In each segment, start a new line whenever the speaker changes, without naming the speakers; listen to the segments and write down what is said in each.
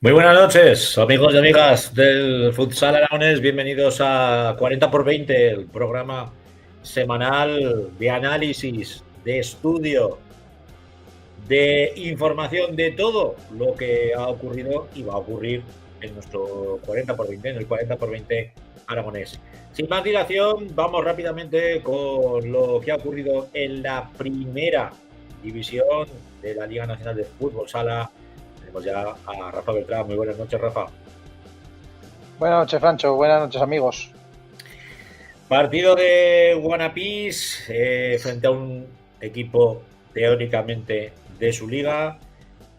Muy buenas noches, amigos y amigas del Futsal Aragonés. Bienvenidos a 40 por 20, el programa semanal de análisis, de estudio, de información de todo lo que ha ocurrido y va a ocurrir en nuestro 40 por 20, en el 40 por 20 Aragonés. Sin más dilación, vamos rápidamente con lo que ha ocurrido en la primera división de la Liga Nacional de Fútbol Sala. Tenemos ya a Rafa Beltrán. Muy buenas noches, Rafa.
Buenas noches, Francho. Buenas noches, amigos.
Partido de Wanapis frente a un equipo teóricamente de su liga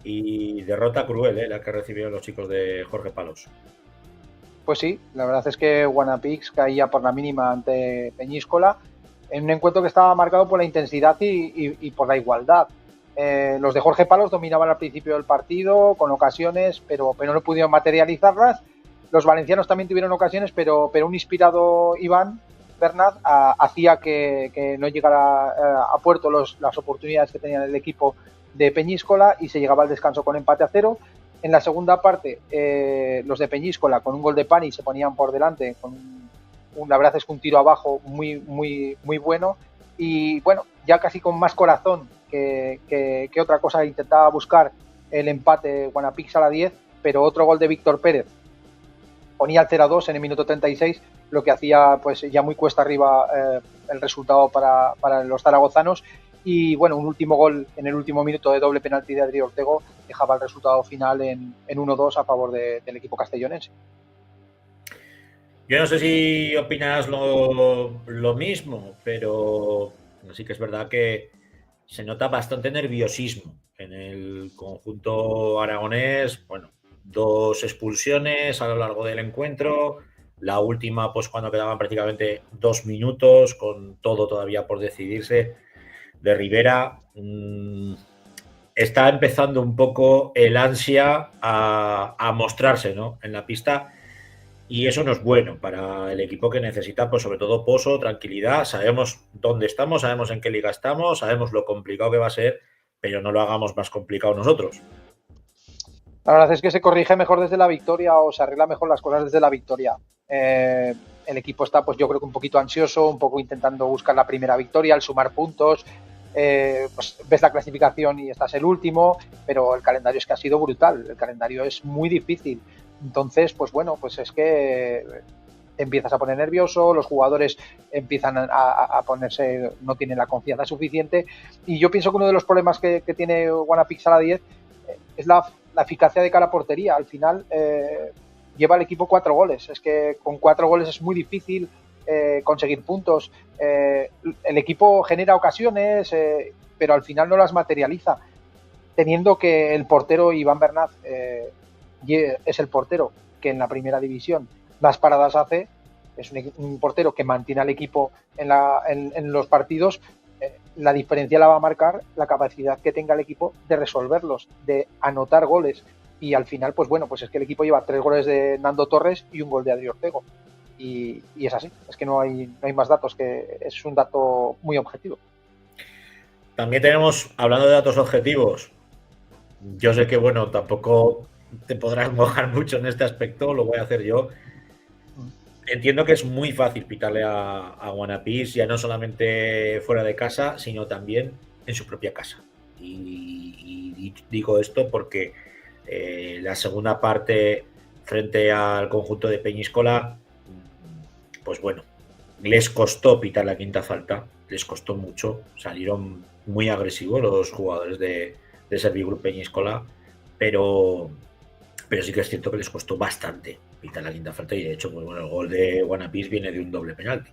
y derrota cruel, la que recibieron los chicos de Jorge Palos.
Pues sí, la verdad es que Wanapix caía por la mínima ante Peñíscola en un encuentro que estaba marcado por la intensidad y por la igualdad. Los de Jorge Palos dominaban al principio del partido con ocasiones, pero no pudieron materializarlas. Los valencianos también tuvieron ocasiones, pero un inspirado Iván Bernat hacía que no llegara a puerto las oportunidades que tenía el equipo de Peñíscola y se llegaba al descanso con empate a 0. En la segunda parte, los de Peñíscola con un gol de Pani se ponían por delante con la verdad es que un tiro abajo muy bueno y bueno, ya casi con más corazón que otra cosa intentaba buscar el empate Wanapix a la 10, pero otro gol de Víctor Pérez ponía el 0-2 en el minuto 36, lo que hacía pues ya muy cuesta arriba el resultado para los zaragozanos. Y bueno, un último gol en el último minuto de doble penalti de Adri Ortego dejaba el resultado final en 1-2 a favor del equipo castellonense.
Yo no sé si opinas lo mismo, pero sí que es verdad que se nota bastante nerviosismo en el conjunto aragonés. Bueno, 2 expulsiones a lo largo del encuentro. La última, pues cuando quedaban prácticamente 2 minutos, con todo todavía por decidirse, de Rivera. Está empezando un poco el ansia a mostrarse, ¿no?, en la pista. Y eso no es bueno para el equipo, que necesita, pues sobre todo, pozo, tranquilidad. Sabemos dónde estamos, sabemos en qué liga estamos, sabemos lo complicado que va a ser, pero no lo hagamos más complicado nosotros.
La verdad es que se corrige mejor desde la victoria o se arregla mejor las cosas desde la victoria. El equipo está, pues yo creo que un poquito ansioso, un poco intentando buscar la primera victoria, al sumar puntos. Pues ves la clasificación y estás el último, pero el calendario es que ha sido brutal. El calendario es muy difícil. Entonces, pues bueno, pues es que te empiezas a poner nervioso, los jugadores empiezan a ponerse, no tienen la confianza suficiente. Y yo pienso que uno de los problemas que tiene Wanapix a la 10 es la eficacia de cara a portería. Al final lleva el equipo 4 goles. Es que con 4 goles es muy difícil conseguir puntos. El equipo genera ocasiones, pero al final no las materializa. Teniendo que el portero Iván Bernat es el portero que en la primera división las paradas hace, es un portero que mantiene al equipo en los partidos. La diferencia la va a marcar la capacidad que tenga el equipo de resolverlos, de anotar goles. Y al final, pues bueno, pues es que el equipo lleva 3 goles de Nando Torres y un gol de Adri Ortego. Y es así, es que no hay más datos, que es un dato muy objetivo.
También tenemos, hablando de datos objetivos, yo sé que, bueno, tampoco te podrás mojar mucho en este aspecto, lo voy a hacer yo. Entiendo que es muy fácil pitarle a Wanapis, ya no solamente fuera de casa, sino también en su propia casa. Y digo esto porque la segunda parte frente al conjunto de Peñíscola, pues bueno, les costó pitar la quinta falta, les costó mucho, salieron muy agresivos los jugadores de Servigroup Peñíscola, pero sí que es cierto que les costó bastante pitar la quinta falta, y de hecho, pues bueno, el gol de Wanapis viene de un doble penalti.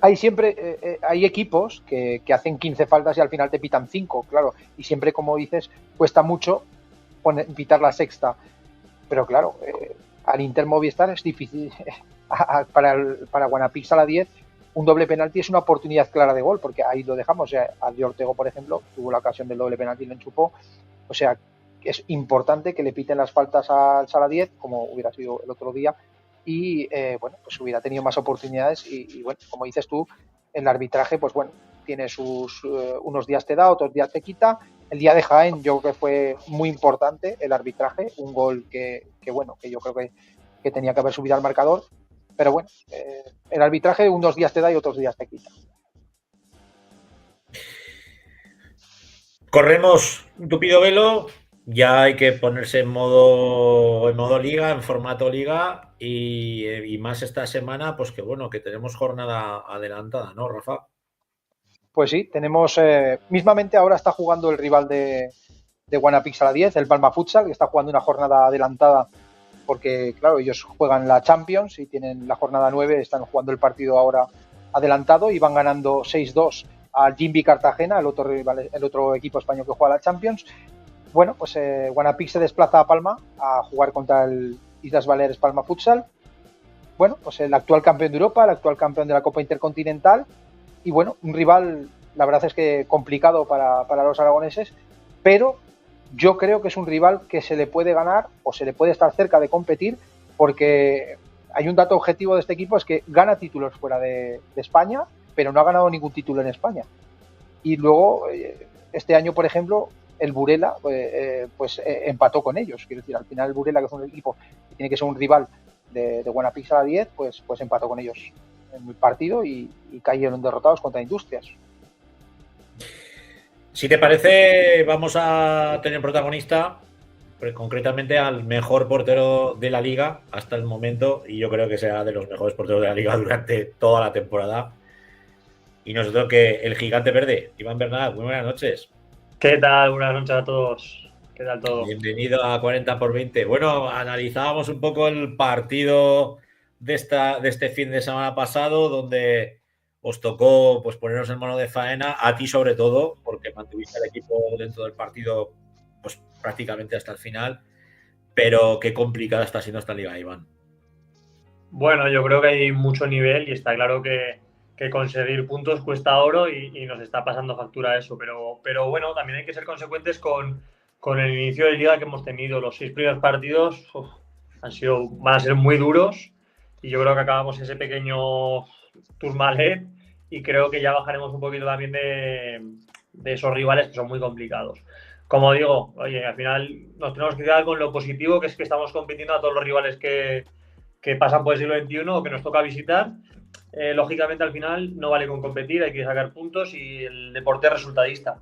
Hay siempre hay equipos que hacen 15 faltas y al final te pitan 5, claro, y siempre, como dices, cuesta mucho pitar la sexta, pero claro, al Inter Movistar es difícil. Para Wanapix a la 10, un doble penalti es una oportunidad clara de gol, porque ahí lo dejamos. O sea, Adri Ortego, por ejemplo, tuvo la ocasión del doble penalti y lo enchufó. O sea, es importante que le piten las faltas al Sala 10, como hubiera sido el otro día, y bueno, pues hubiera tenido más oportunidades. Y bueno, como dices tú, el arbitraje, pues bueno, tiene sus unos días te da, otros días te quita. El día de Jaén yo creo que fue muy importante el arbitraje, un gol que yo creo que tenía que haber subido al marcador, pero bueno, el arbitraje unos días te da y otros días te quita.
Corremos un tupido velo, ya hay que ponerse en modo liga, en formato liga, y más esta semana, pues que bueno, que tenemos jornada adelantada, ¿no, Rafa?
Pues sí, tenemos, mismamente ahora está jugando el rival de Guanapix a la 10, el Palma Futsal, que está jugando una jornada adelantada porque, claro, ellos juegan la Champions y tienen la jornada 9, están jugando el partido ahora adelantado y van ganando 6-2 al Jimby Cartagena, el otro equipo español que juega la Champions. Bueno, pues Guanapix se desplaza a Palma a jugar contra el Islas Baleares Palma Futsal. Bueno, pues el actual campeón de Europa, el actual campeón de la Copa Intercontinental y bueno, un rival, la verdad es que complicado para los aragoneses, pero yo creo que es un rival que se le puede ganar o se le puede estar cerca de competir porque hay un dato objetivo de este equipo, es que gana títulos fuera de España, pero no ha ganado ningún título en España. Y luego, este año, por ejemplo, el Burela empató con ellos. Quiero decir, al final el Burela, que es un equipo que tiene que ser un rival de Guanapix a la 10, pues empató con ellos en el partido y cayeron derrotados contra Industrias.
Si te parece, vamos a tener protagonista, concretamente al mejor portero de la liga hasta el momento, y yo creo que será de los mejores porteros de la liga durante toda la temporada. Y nosotros que el gigante verde, Iván Bernat, muy buenas noches.
¿Qué tal? Buenas noches a todos. ¿Qué tal todo?
Bienvenido a 40 por 20. Bueno, analizábamos un poco el partido de este fin de semana pasado, donde os tocó pues poneros en mano de faena, a ti sobre todo, porque mantuviste al equipo dentro del partido pues prácticamente hasta el final, pero qué complicada está siendo esta liga, Iván.
Bueno, yo creo que hay mucho nivel y está claro que conseguir puntos cuesta oro y nos está pasando factura eso, pero bueno, también hay que ser consecuentes con el inicio de liga que hemos tenido. Los 6 primeros partidos van a ser muy duros y yo creo que acabamos ese pequeño Tourmalet y creo que ya bajaremos un poquito también de esos rivales que son muy complicados. Como digo, oye, al final nos tenemos que quedar con lo positivo, que es que estamos compitiendo a todos los rivales que pasan por el siglo XXI o que nos toca visitar. Lógicamente, al final no vale con competir, hay que sacar puntos y el deporte es resultadista.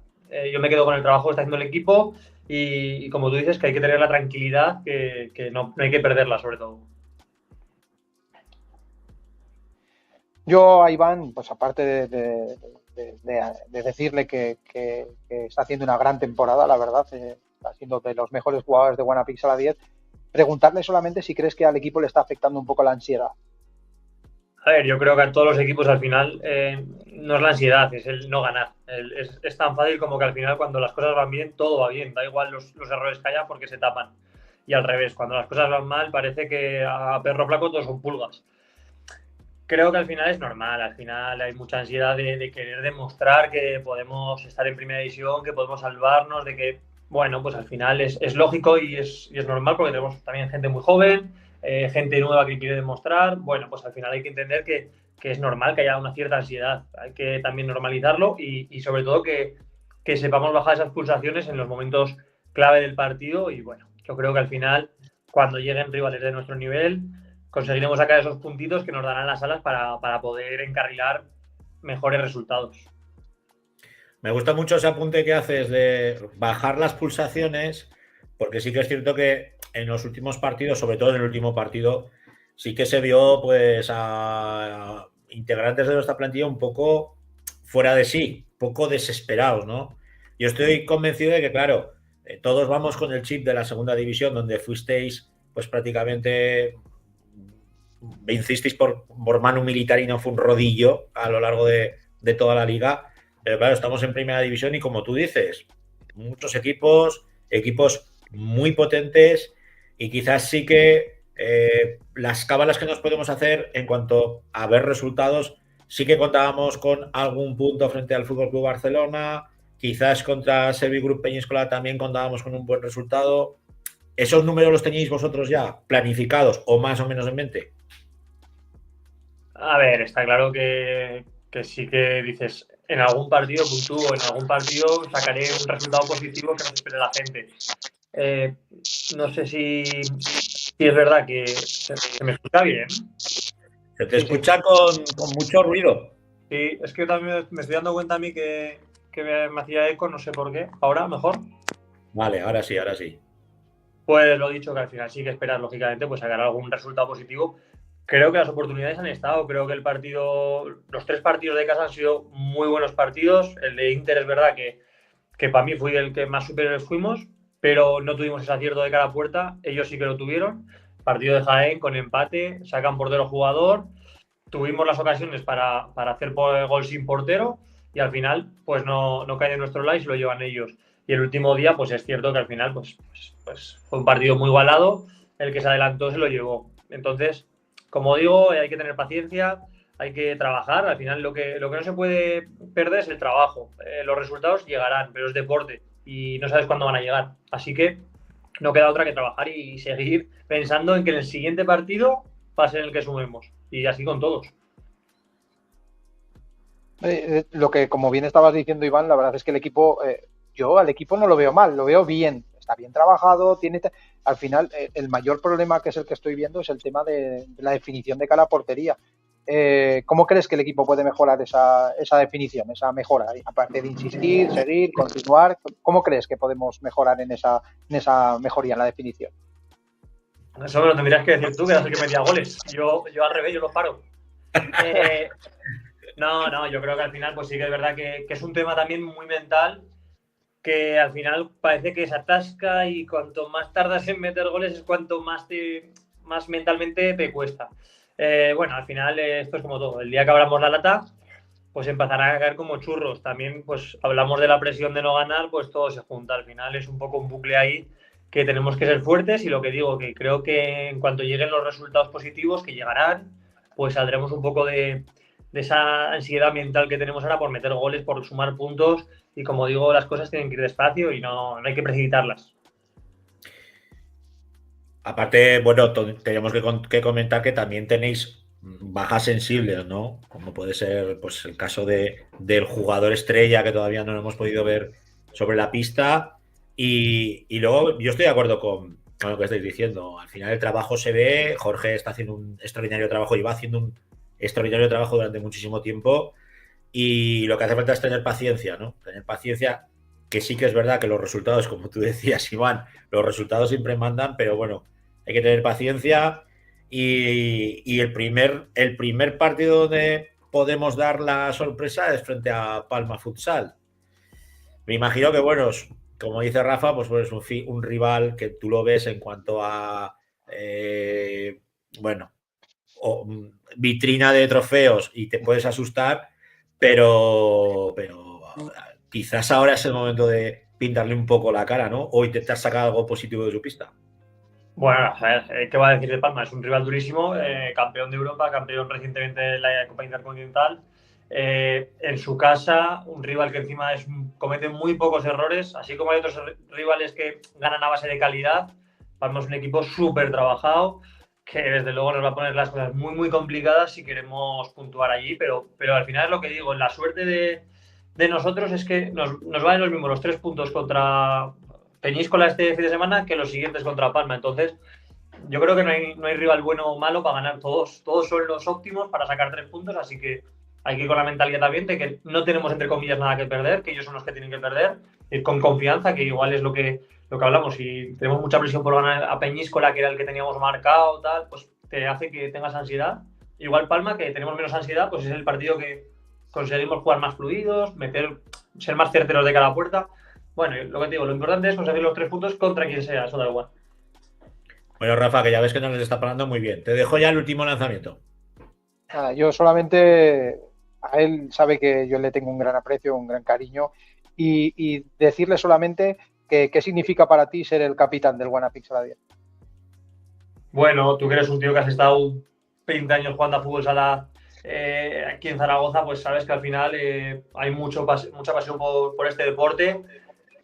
Yo me quedo con el trabajo que está haciendo el equipo y como tú dices, que hay que tener la tranquilidad, que no hay que perderla, sobre todo.
Yo a Iván, pues aparte de decirle que está haciendo una gran temporada, la verdad, está siendo de los mejores jugadores de Guanapix a la 10, preguntarle solamente si crees que al equipo le está afectando un poco la ansiedad.
A ver, yo creo que a todos los equipos al final no es la ansiedad, es el no ganar. Es tan fácil como que al final cuando las cosas van bien, todo va bien. Da igual los errores que haya porque se tapan. Y al revés, cuando las cosas van mal, parece que a perro flaco todos son pulgas. Creo que al final es normal, al final hay mucha ansiedad de querer demostrar que podemos estar en primera división, que podemos salvarnos, de que, bueno, pues al final es lógico y es normal porque tenemos también gente muy joven, gente nueva que quiere demostrar. Bueno, pues al final hay que entender que es normal que haya una cierta ansiedad, hay que también normalizarlo y sobre todo que sepamos bajar esas pulsaciones en los momentos clave del partido y bueno, yo creo que al final cuando lleguen rivales de nuestro nivel conseguiremos sacar esos puntitos que nos darán las alas para poder encarrilar mejores resultados.
Me gusta mucho ese apunte que haces de bajar las pulsaciones, porque sí que es cierto que en los últimos partidos, sobre todo en el último partido, sí que se vio pues a integrantes de nuestra plantilla un poco fuera de sí, un poco desesperados, ¿no? Yo estoy convencido de que, claro, todos vamos con el chip de la segunda división, donde fuisteis pues prácticamente vencisteis por Manu Militari, no fue un rodillo a lo largo de toda la liga. Pero claro, estamos en primera división y como tú dices, muchos equipos muy potentes y quizás sí que las cábalas que nos podemos hacer en cuanto a ver resultados, sí que contábamos con algún punto frente al FC Barcelona, quizás contra Servigroup Peñíscola también contábamos con un buen resultado. ¿Esos números los teníais vosotros ya planificados o más o menos en mente?
A ver, está claro que que sí que dices, en algún partido puntúo, en algún partido sacaré un resultado positivo que nos espere la gente. No sé si es verdad que se me escucha bien.
Se te escucha con mucho ruido.
Sí, es que también me estoy dando cuenta a mí que me hacía eco, no sé por qué. ¿Ahora mejor?
Vale, ahora sí, ahora sí.
Pues lo dicho, que al final sí que esperas, lógicamente, pues sacar algún resultado positivo. Creo que las oportunidades han estado, creo que los 3 partidos de casa han sido muy buenos partidos. El de Inter es verdad que para mí fue el que más superiores fuimos, pero no tuvimos ese acierto de cara a puerta, ellos sí que lo tuvieron. Partido de Jaén con empate, sacan portero jugador, tuvimos las ocasiones para hacer gol sin portero y al final pues no cae de nuestro lado y se lo llevan ellos. Y el último día pues es cierto que al final pues fue un partido muy igualado, el que se adelantó se lo llevó. Entonces, como digo, hay que tener paciencia, hay que trabajar, al final lo que no se puede perder es el trabajo. Los resultados llegarán, pero es deporte y no sabes cuándo van a llegar. Así que no queda otra que trabajar y seguir pensando en que en el siguiente partido va a ser el que sumemos. Y así con todos.
Lo que, como bien estabas diciendo, Iván, la verdad es que el equipo, yo al equipo no lo veo mal, lo veo bien, está bien trabajado, al final el mayor problema que es el que estoy viendo es el tema de la definición de cara a portería. ¿Cómo crees que el equipo puede mejorar esa definición, esa mejora? Aparte de insistir, seguir, continuar, ¿cómo crees que podemos mejorar en esa mejoría en la definición?
Eso me lo tendrías que decir tú, que eras el que metía goles. Yo al revés, yo los paro. No, yo creo que al final pues sí que es verdad que es un tema también muy mental, que al final parece que se atasca y cuanto más tardas en meter goles es cuanto más mentalmente te cuesta. Bueno, al final esto es como todo. El día que abramos la lata, pues empezará a caer como churros. También pues hablamos de la presión de no ganar, pues todo se junta. Al final es un poco un bucle ahí que tenemos que ser fuertes y lo que digo, que creo que en cuanto lleguen los resultados positivos, que llegarán, pues saldremos un poco de esa ansiedad mental que tenemos ahora por meter goles, por sumar puntos y como digo, las cosas tienen que ir despacio y no hay que precipitarlas.
Aparte, bueno, tenemos que comentar que también tenéis bajas sensibles, ¿no? Como puede ser pues el caso del jugador estrella que todavía no lo hemos podido ver sobre la pista. Y luego yo estoy de acuerdo con lo que estáis diciendo. Al final el trabajo se ve, Jorge está haciendo un extraordinario trabajo y va haciendo un extraordinario trabajo durante muchísimo tiempo. Y lo que hace falta es tener paciencia, ¿no? Tener paciencia, que sí que es verdad que los resultados, como tú decías, Iván, los resultados siempre mandan, pero bueno, hay que tener paciencia y el primer partido donde podemos dar la sorpresa es frente a Palma Futsal. Me imagino que, bueno, como dice Rafa, pues es un rival que tú lo ves en cuanto a, bueno, vitrina de trofeos y te puedes asustar, pero quizás ahora es el momento de pintarle un poco la cara, ¿no? O intentar sacar algo positivo de su pista.
Bueno, a ver, ¿qué va a decir de Palma? Es un rival durísimo, campeón de Europa, campeón recientemente de la Copa Intercontinental. En su casa, un rival que encima comete muy pocos errores, así como hay otros rivales que ganan a base de calidad. Palma es un equipo súper trabajado, que desde luego nos va a poner las cosas muy, muy complicadas si queremos puntuar allí, pero al final es lo que digo, la suerte de nosotros es que nos valen los mismos los 3 puntos contra Peñíscola este fin de semana que los siguientes contra Palma. Entonces, yo creo que no hay rival bueno o malo para ganar. Todos son los óptimos para sacar 3 puntos, así que hay que ir con la mentalidad también de que no tenemos, entre comillas, nada que perder, que ellos son los que tienen que perder, ir con confianza, que igual es lo que hablamos. Si tenemos mucha presión por ganar a Peñíscola, que era el que teníamos marcado, tal, pues te hace que tengas ansiedad. Igual Palma, que tenemos menos ansiedad, pues es el partido que conseguimos jugar más fluidos, ser más certeros de cara a puerta. Bueno, lo que te digo, lo importante es conseguir los 3 puntos contra quien sea, eso da igual.
Bueno, Rafa, que ya ves que nos está parando muy bien. Te dejo ya el último lanzamiento.
Yo solamente, a él sabe que yo le tengo un gran aprecio, un gran cariño y decirle solamente qué significa para ti ser el capitán del Guanapix Sala.
Bueno, tú que eres un tío que has estado 20 años jugando a fútbol sala aquí en Zaragoza, pues sabes que al final hay mucha pasión por este deporte.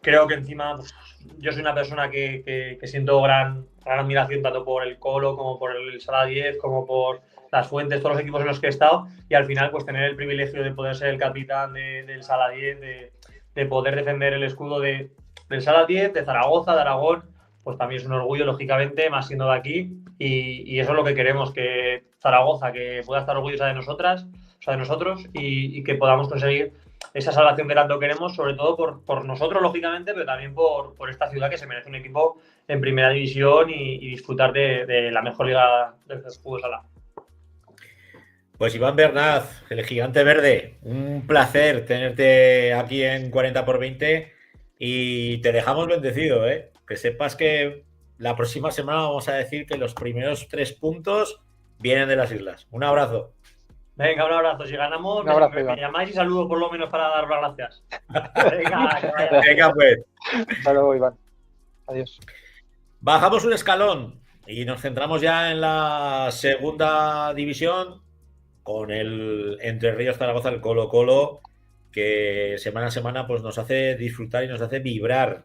Creo que encima pues, yo soy una persona que siento gran admiración tanto por el Colo como por el Sala 10, como por Las Fuentes, todos los equipos en los que he estado, y al final pues tener el privilegio de poder ser el capitán del Sala 10, de poder defender el escudo del Sala 10, de Zaragoza, de Aragón, pues también es un orgullo, lógicamente, más siendo de aquí, y eso es lo que queremos, que Zaragoza, que pueda estar orgullosa de nosotras, o sea, de nosotros, y que podamos conseguir esa salvación que tanto queremos, sobre todo por nosotros, lógicamente, pero también por esta ciudad que se merece un equipo en primera división y disfrutar de la mejor liga del fútbol sala.
Pues Iván Bernaz, el gigante verde, un placer tenerte aquí en 40x20 y te dejamos bendecido, ¿eh? Que sepas que la próxima semana vamos a decir que los primeros 3 puntos vienen de las islas. Un abrazo.
Venga, un abrazo. Si ganamos, me llamáis y saludo por lo menos para daros las gracias.
Venga, pues.
Hasta luego, Iván. Adiós.
Bajamos un escalón y nos centramos ya en la segunda división con el Entre Ríos Zaragoza, el Colo-Colo, que semana a semana pues nos hace disfrutar y nos hace vibrar.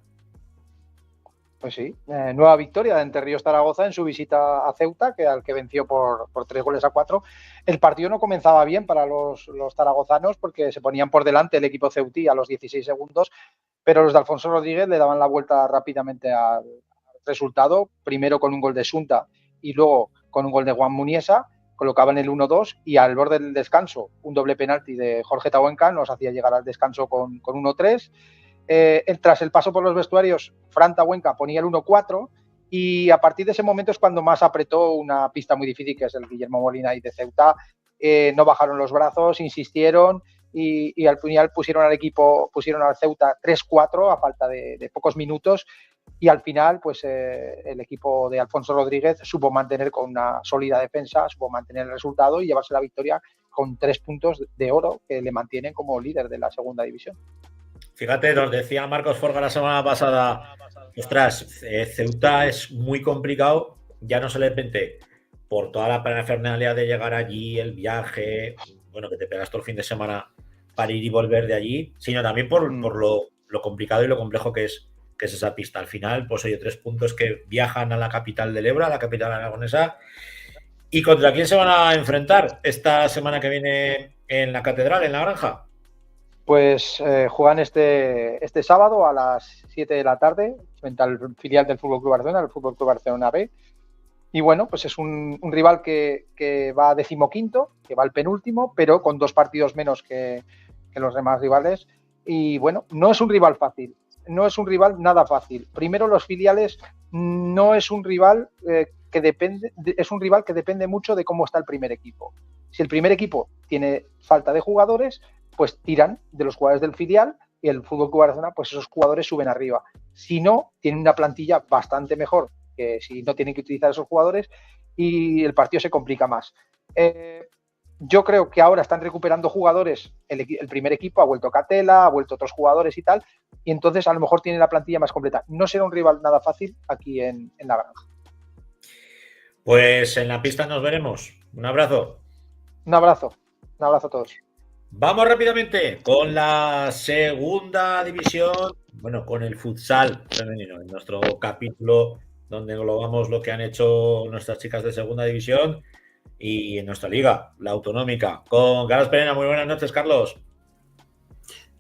Pues sí, nueva victoria de Entre Ríos Zaragoza en su visita a Ceuta, al que venció por 3-4. El partido no comenzaba bien para los zaragozanos porque se ponían por delante el equipo ceutí a los 16 segundos, pero los de Alfonso Rodríguez le daban la vuelta rápidamente al resultado, primero con un gol de Sunta y luego con un gol de Juan Muniesa, colocaban el 1-2 y al borde del descanso un doble penalti de Jorge Tahuenca nos hacía llegar al descanso con 1-3. Tras el paso por los vestuarios, Fran Tahuenca ponía el 1-4 y a partir de ese momento es cuando más apretó una pista muy difícil que es el Guillermo Molina y de Ceuta. No bajaron los brazos, insistieron y al final pusieron al Ceuta 3-4 a falta de pocos minutos y al final pues el equipo de Alfonso Rodríguez supo mantener con una sólida defensa, supo mantener el resultado y llevarse la victoria con 3 puntos de oro que le mantienen como líder de la segunda división.
Fíjate, nos decía Marcos Forga la semana pasada, ostras, Ceuta es muy complicado, ya no solamente por toda la parafernalia de llegar allí, el viaje, bueno, que te pegas todo el fin de semana para ir y volver de allí, sino también por lo complicado y lo complejo que es esa pista. Al final, pues oye, 3 puntos que viajan a la capital del Ebro, a la capital aragonesa. ¿Y contra quién se van a enfrentar esta semana que viene en la Catedral, en la Granja?
Pues juegan este sábado a las 7 de la tarde frente al filial del FC Barcelona, el FC Barcelona B. Y bueno, pues es un rival que va 15º, que va al penúltimo, pero con 2 partidos menos que los demás rivales. Y bueno, no es un rival fácil, no es un rival nada fácil. Primero, los filiales no es un rival es un rival que depende mucho de cómo está el primer equipo. Si el primer equipo tiene falta de jugadores, pues tiran de los jugadores del filial y el FC Barcelona, pues esos jugadores suben arriba. Si no, tienen una plantilla bastante mejor que si no tienen que utilizar esos jugadores y el partido se complica más. Yo creo que ahora están recuperando jugadores, el primer equipo ha vuelto Catela, ha vuelto otros jugadores y tal, y entonces a lo mejor tienen la plantilla más completa. No será un rival nada fácil aquí en la Granja.
Pues en la pista nos veremos. Un abrazo.
Un abrazo a todos.
Vamos rápidamente con la segunda división, bueno, con el futsal femenino, en nuestro capítulo donde englobamos lo que han hecho nuestras chicas de segunda división y en nuestra liga, la autonómica, con Carlos Perena. Muy buenas noches, Carlos.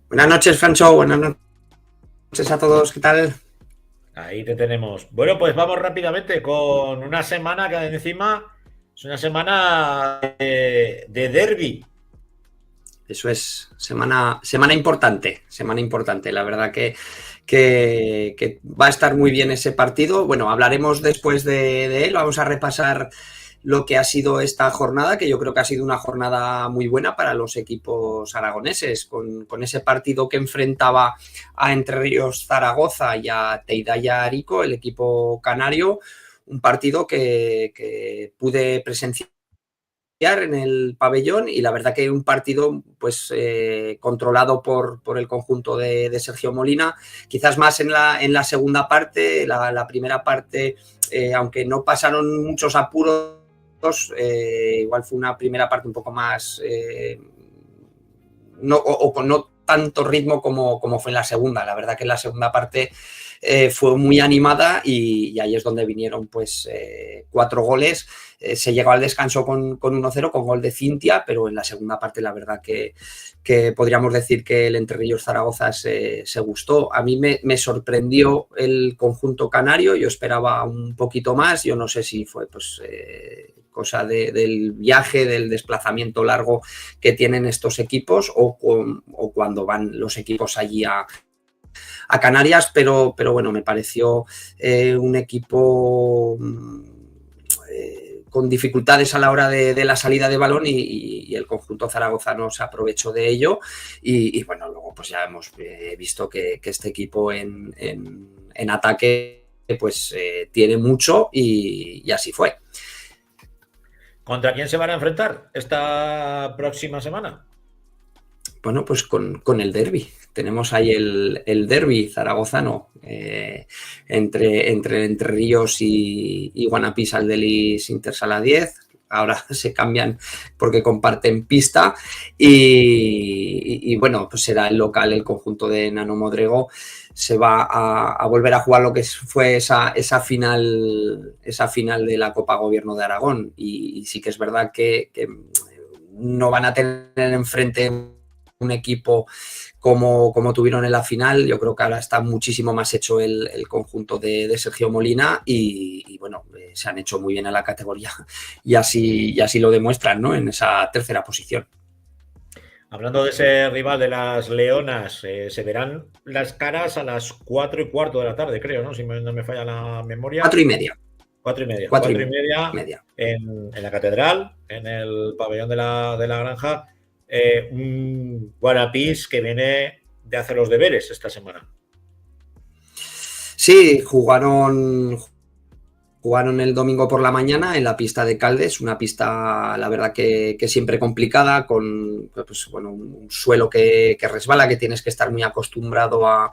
Buenas noches, Francho. Buenas noches a todos. ¿Qué tal?
Ahí te tenemos. Bueno, pues vamos rápidamente con una semana que encima es una semana de derbi.
Eso es, semana importante, La verdad que va a estar muy bien ese partido. Bueno, hablaremos después de él. Vamos a repasar lo que ha sido esta jornada, que yo creo que ha sido una jornada muy buena para los equipos aragoneses, con ese partido que enfrentaba a Entre Ríos Zaragoza y a Teidaya Arico, el equipo canario, un partido que pude presenciar en el pabellón y la verdad que un partido pues controlado por el conjunto de Sergio Molina, quizás más en la segunda parte. La primera parte, aunque no pasaron muchos apuros, igual fue una primera parte un poco más no tanto ritmo como fue en la segunda. La verdad que en la segunda parte fue muy animada y ahí es donde vinieron pues 4 goles. Se llegó al descanso con 1-0, con gol de Cintia, pero en la segunda parte la verdad que podríamos decir que el Entre Ríos Zaragoza se gustó. A mí me sorprendió el conjunto canario, yo esperaba un poquito más, yo no sé si fue pues cosa del viaje, del desplazamiento largo que tienen estos equipos o cuando van los equipos allí a Canarias, pero bueno, me pareció un equipo con dificultades a la hora de la salida de balón y el conjunto zaragozano se aprovechó de ello y bueno, luego pues ya hemos visto que este equipo en ataque pues tiene mucho y así fue.
¿Contra quién se van a enfrentar esta próxima semana?
Bueno, pues con el derbi. Tenemos ahí el derbi zaragozano entre Ríos y Guanapí Saldelis Intersala 10. Ahora se cambian porque comparten pista y bueno, pues será el local, el conjunto de Nano Modrego se va a volver a jugar lo que fue esa final de la Copa Gobierno de Aragón y sí que es verdad que no van a tener enfrente un equipo como tuvieron en la final. Yo creo que ahora está muchísimo más hecho el conjunto de Sergio Molina y bueno, se han hecho muy bien en la categoría y así lo demuestran, ¿no? En esa tercera posición.
Hablando de ese rival de las Leonas, se verán las caras a las 4:15 de la tarde, creo, ¿no? Si no me falla la memoria.
4:30.
4:30.
4:30
en la catedral, en el pabellón de la Granja. Un Guanapís que viene de hacer los deberes esta semana.
Sí, jugaron el domingo por la mañana en la pista de Caldes, una pista, la verdad, que siempre complicada, con pues, bueno, un suelo que resbala, que tienes que estar muy acostumbrado a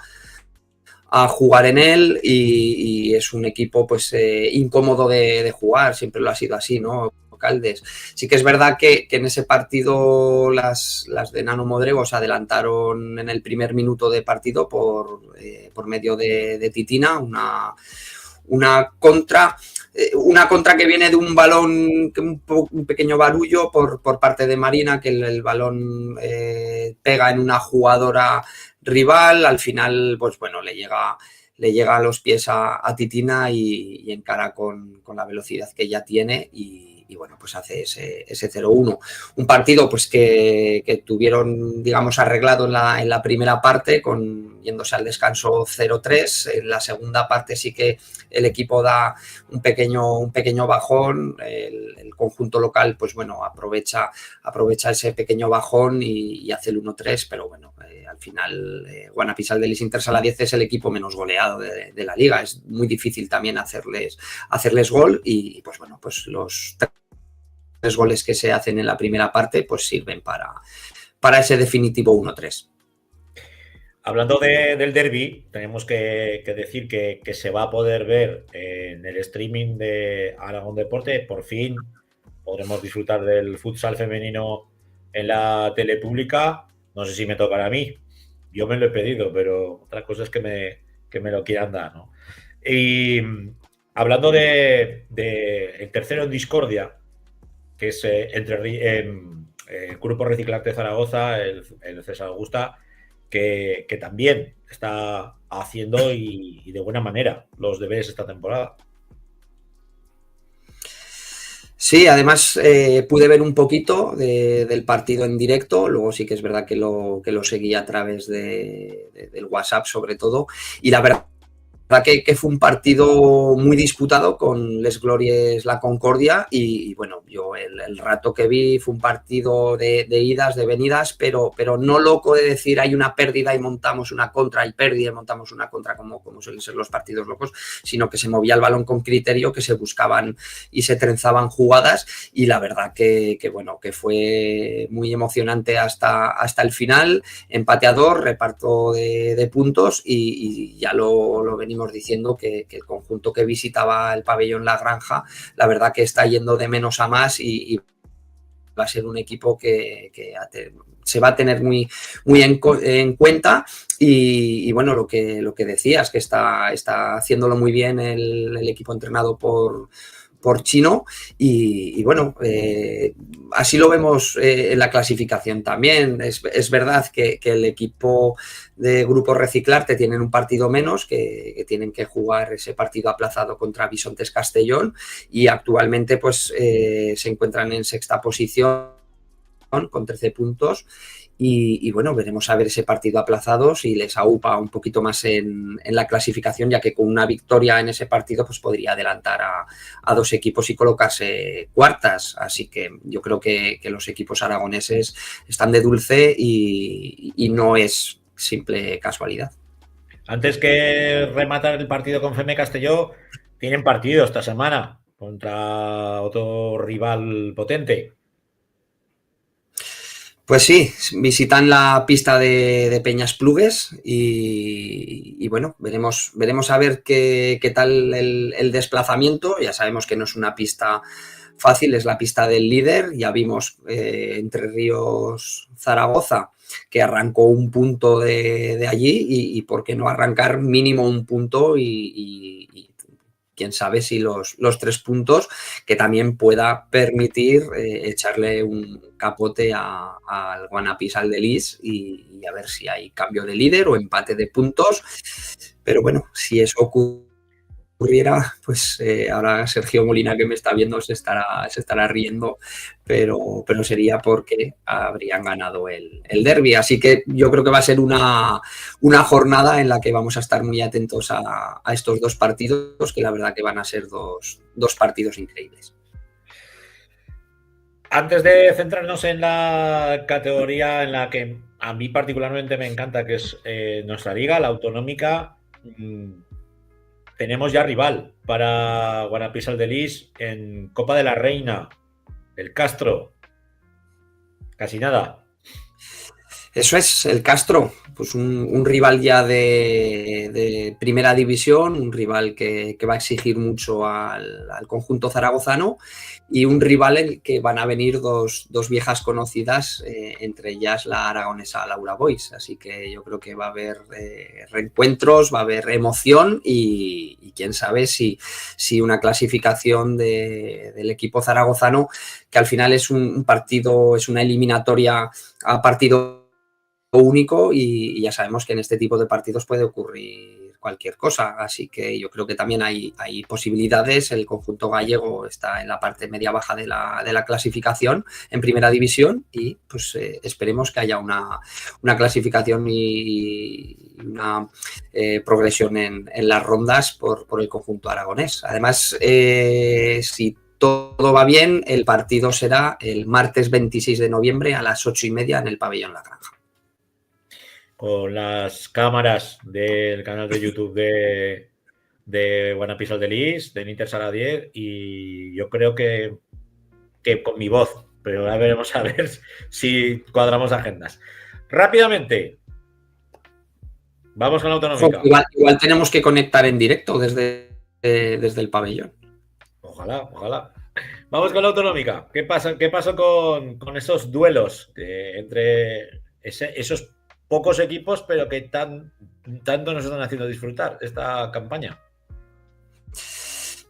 jugar en él y es un equipo pues incómodo de jugar, siempre lo ha sido así, ¿no? Caldes. Sí que es verdad que en ese partido las de Nano Modrego se adelantaron en el primer minuto de partido por medio de Titina, una contra que viene de un balón, un pequeño barullo por parte de Marina, que el balón pega en una jugadora rival, al final pues bueno, le llega a los pies a Titina y encara con la velocidad que ella tiene y bueno, pues hace ese 0-1. Un partido pues que tuvieron, digamos, arreglado en la primera parte, yéndose al descanso 0-3. En la segunda parte sí que el equipo da un pequeño bajón. El conjunto local, pues bueno, aprovecha ese pequeño bajón y hace el 1-3, pero bueno, al final Guanapí Saldelis Intersala 10 es el equipo menos goleado de la liga. Es muy difícil también hacerles gol y pues bueno, pues los 3 goles que se hacen en la primera parte pues sirven para ese definitivo 1-3.
Hablando del derbi, tenemos que decir que se va a poder ver en el streaming de Aragón Deporte. Por fin podremos disfrutar del futsal femenino en la tele pública. No sé si me tocará a mí. Yo me lo he pedido, pero otra cosa es que me lo quieran dar, ¿no? Y hablando de el tercero en discordia, que es entre el Grupo Reciclarte Zaragoza, el César Augusta, que también está haciendo y de buena manera los deberes esta temporada.
Sí, además pude ver un poquito del partido en directo, luego sí que es verdad que lo seguí a través del WhatsApp sobre todo, y la verdad que fue un partido muy disputado con Les Glories La Concordia y bueno, yo el rato que vi fue un partido de idas, de venidas, pero no loco de decir hay una pérdida y montamos una contra, hay pérdida y montamos una contra como suelen ser los partidos locos, sino que se movía el balón con criterio, que se buscaban y se trenzaban jugadas y la verdad que bueno, que fue muy emocionante hasta el final, empateador, reparto de puntos y ya lo venimos diciendo que el conjunto que visitaba el pabellón La Granja, la verdad que está yendo de menos a más y va a ser un equipo que se va a tener muy en cuenta. Y bueno, lo que decías, que está haciéndolo muy bien el equipo entrenado por Chino y bueno, así lo vemos en la clasificación también. Es verdad que el equipo de Grupo Reciclarte tienen un partido menos, que tienen que jugar ese partido aplazado contra Bisontes Castellón y actualmente pues se encuentran en sexta posición con 13 puntos. Y bueno, veremos a ver ese partido aplazado si les aupa un poquito más en la clasificación, ya que con una victoria en ese partido pues podría adelantar a dos equipos y colocarse cuartas. Así que yo creo que los equipos aragoneses están de dulce y no es simple casualidad.
Antes que rematar el partido con Feme Castelló, tienen partido esta semana contra otro rival potente.
Pues sí, visitan la pista de Peñasplugues y bueno, veremos a ver qué tal el desplazamiento. Ya sabemos que no es una pista fácil, es la pista del líder. Ya vimos Entre Ríos Zaragoza, que arrancó un punto de allí y por qué no arrancar mínimo un punto y quién sabe si los 3 puntos que también pueda permitir echarle un capote al Guanapis Aldelis y a ver si hay cambio de líder o empate de puntos. Pero bueno, si eso ocurriera, pues ahora Sergio Molina, que me está viendo, se estará riendo, pero sería porque habrían ganado el derbi. Así que yo creo que va a ser una jornada en la que vamos a estar muy atentos a estos dos partidos, que la verdad que van a ser dos partidos increíbles.
Antes de centrarnos en la categoría en la que a mí particularmente me encanta, que es nuestra liga, la autonómica, tenemos ya rival para Guanapis Aldelis en Copa de la Reina, el Castro. Casi nada.
Eso es, el Castro, pues un rival ya de primera división, un rival que va a exigir mucho al conjunto zaragozano y un rival en el que van a venir dos viejas conocidas, entre ellas la aragonesa Laura Boix. Así que yo creo que va a haber reencuentros, va a haber emoción y quién sabe si una clasificación del equipo zaragozano, que al final es un partido, es una eliminatoria a partido único y ya sabemos que en este tipo de partidos puede ocurrir cualquier cosa, así que yo creo que también hay posibilidades. El conjunto gallego está en la parte media-baja de la clasificación en primera división y pues esperemos que haya una clasificación y una progresión en las rondas por el conjunto aragonés. Además, si todo va bien, el partido será el martes 26 de noviembre a las 8:30 en el pabellón La Granja.
Con las cámaras del canal de YouTube de Guanapis Aldelis, de Inter Sala 10, y yo creo que con mi voz, pero ya veremos a ver si cuadramos agendas. Rápidamente, vamos con la autonómica.
Igual tenemos que conectar en directo desde el pabellón.
Ojalá. Vamos con la autonómica. ¿Qué pasa con esos duelos entre esos pocos equipos, pero que tanto nos están haciendo disfrutar esta campaña?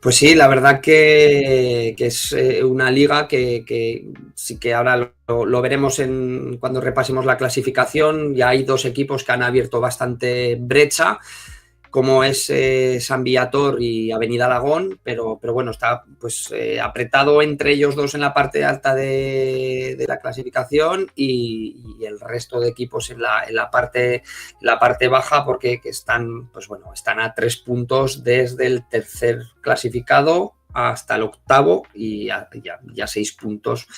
Pues sí, la verdad que es una liga que sí que ahora lo veremos cuando repasemos la clasificación. Ya hay dos equipos que han abierto bastante brecha, como es San Viator y Avenida Aragón, pero bueno, está pues apretado entre ellos dos en la parte alta de la clasificación y el resto de equipos en la parte baja, porque están a 3 puntos desde el tercer clasificado hasta el octavo y ya 6 puntos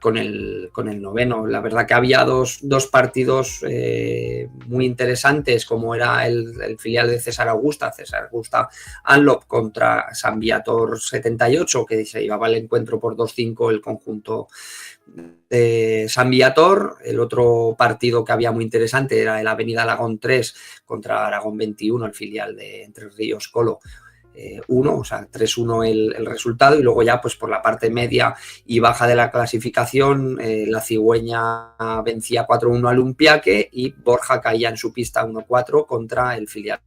con el noveno. La verdad que había dos partidos muy interesantes, como era el filial de César Augusta Anlop contra San Viator 78, que se llevaba el encuentro por 2-5 el conjunto de San Viator. El otro partido que había muy interesante era el Avenida Aragón 3 contra Aragón 21, el filial de Entre Ríos Colo. 1, o sea, 3-1 el resultado, y luego ya pues por la parte media y baja de la clasificación, la Cigüeña vencía 4-1 al Olympique y Borja caía en su pista 1-4 contra el filial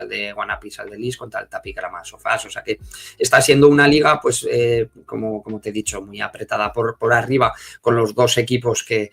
de Guanapis al de Lis, contra el Tapi Grama Sofás. O sea que está siendo una liga, pues como te he dicho, muy apretada por arriba, con los dos equipos que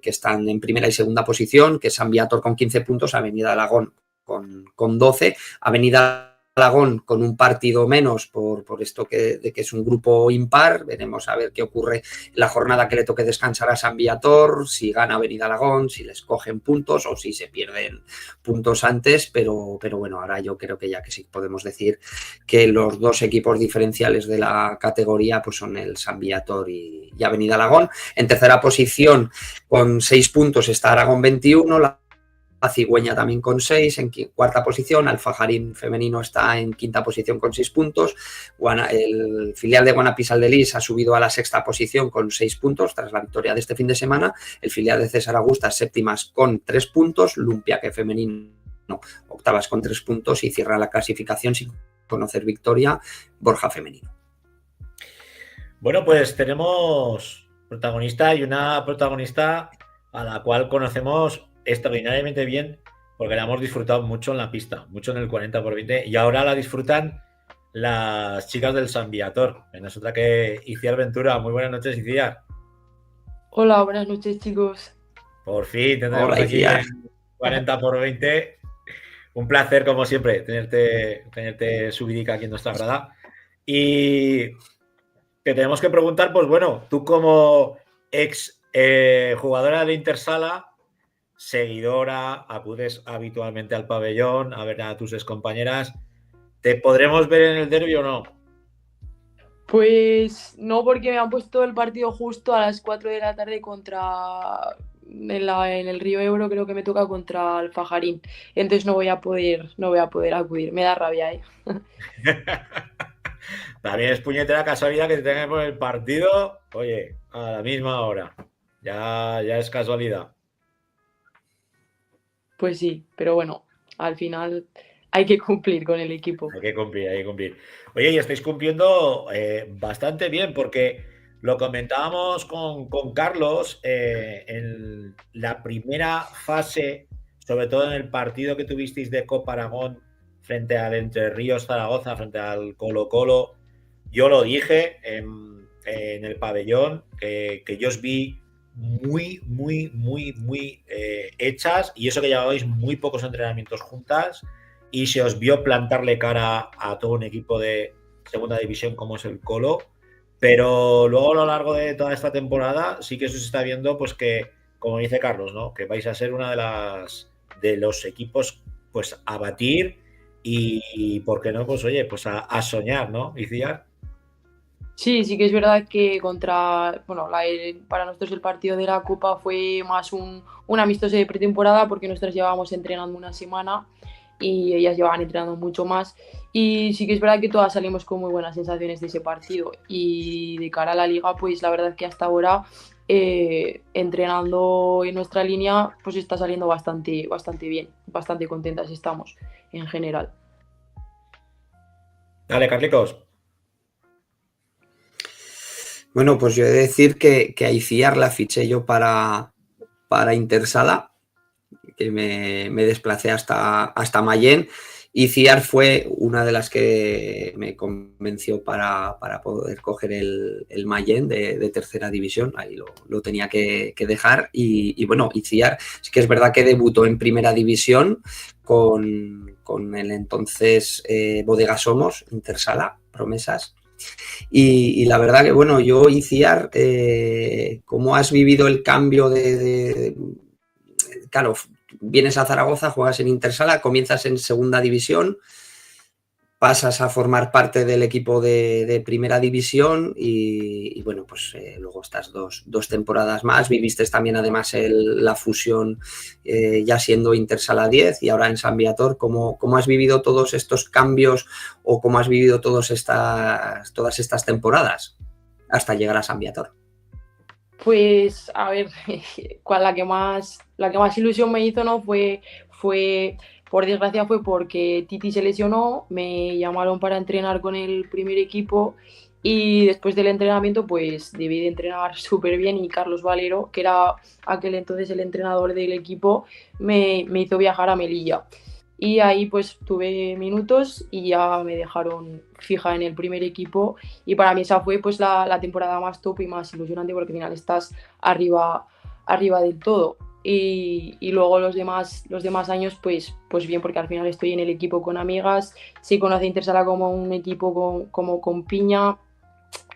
están en primera y segunda posición, que es San Viator con 15 puntos, Avenida Alagón con 12, Avenida Alagón con un partido menos por esto de que es un grupo impar. Veremos a ver qué ocurre en la jornada que le toque descansar a San Viator, si gana Avenida Alagón, si les cogen puntos o si se pierden puntos antes, pero bueno, ahora yo creo que ya que sí podemos decir que los dos equipos diferenciales de la categoría pues son el San Viator y Avenida Alagón. En tercera posición con 6 puntos está Aragón 21, la Cigüeña también con 6, en cuarta posición. Alfajarín femenino está en quinta posición con 6 puntos. El filial de Guanapis al de Lis ha subido a la sexta posición con 6 puntos tras la victoria de este fin de semana. El filial de César Augusta séptimas con 3 puntos. Lumpiaque femenino octavas con 3 puntos y cierra la clasificación sin conocer victoria Borja femenino.
Bueno, pues tenemos protagonista y una protagonista a la cual conocemos extraordinariamente bien porque la hemos disfrutado mucho en la pista, mucho en el 40x20, y ahora la disfrutan las chicas del San Viator. Es otra que Iciar Ventura. Muy buenas noches, Iciar.
Hola, buenas noches, chicos.
Por fin tendremos aquí en 40x20. Un placer, como siempre, tenerte subidica aquí en nuestra grada. Y te tenemos que preguntar, pues bueno, tú como ex jugadora de Intersala, seguidora, acudes habitualmente al pabellón a ver a tus excompañeras, ¿te podremos ver en el derbi o no?
Pues no, porque me han puesto el partido justo a las 4 de la tarde en el Río Ebro, creo que me toca contra Alfajarín. Entonces no voy a poder acudir. Me da rabia, ¿eh?
También es puñetera casualidad que te tengan por el partido, oye, a la misma hora. Ya es casualidad.
Pues sí, pero bueno, al final hay que cumplir con el equipo.
Hay que cumplir. Oye, y estáis cumpliendo bastante bien, porque lo comentábamos con Carlos en la primera fase, sobre todo en el partido que tuvisteis de Copa Aragón frente al Entre Ríos Zaragoza, frente al Colo-Colo. Yo lo dije en el pabellón, que yo os vi muy hechas, y eso que llevabais muy pocos entrenamientos juntas, y se os vio plantarle cara a todo un equipo de segunda división como es el Colo. Pero luego a lo largo de toda esta temporada sí que se está viendo, pues que, como dice Carlos, ¿no?, que vais a ser una de los equipos pues a batir y ¿por qué no? Pues oye, pues a soñar, ¿no, Iciar?
Sí que es verdad que para nosotros el partido de la Copa fue más un amistoso de pretemporada, porque nosotros llevábamos entrenando una semana y ellas llevaban entrenando mucho más, y sí que es verdad que todas salimos con muy buenas sensaciones de ese partido, y de cara a la liga, pues la verdad es que hasta ahora entrenando en nuestra línea pues está saliendo bastante bien, bastante contentas estamos en general.
Dale, Carlicos.
Bueno, pues yo he de decir que a Iciar la fiché yo para Intersala, que me desplacé hasta Mayén. Iciar fue una de las que me convenció para poder coger el Mayén de tercera división. Ahí lo tenía que dejar. Y bueno, Iciar sí que es verdad que debutó en primera división con el entonces Bodega Somos, Intersala, Promesas. Y la verdad que, bueno, yo, Iciar, ¿cómo has vivido el cambio claro, vienes a Zaragoza, juegas en Intersala, comienzas en segunda división, pasas a formar parte del equipo de primera división y bueno, pues luego estas dos temporadas más, viviste también además la fusión ya siendo Intersala 10 y ahora en San Viator. ¿Cómo has vivido todos estos cambios o cómo has vivido todas estas temporadas hasta llegar a San Viator?
Pues a ver, la que más ilusión me hizo, ¿no?, fue por desgracia fue porque Titi se lesionó, me llamaron para entrenar con el primer equipo y después del entrenamiento pues debí de entrenar súper bien y Carlos Valero, que era aquel entonces el entrenador del equipo, me hizo viajar a Melilla. Y ahí pues tuve minutos y ya me dejaron fija en el primer equipo y para mí esa fue pues la temporada más top y más ilusionante porque al final estás arriba del todo. Y luego los demás años pues bien porque al final estoy en el equipo con amigas, sí conoce Intersala como un equipo como con piña.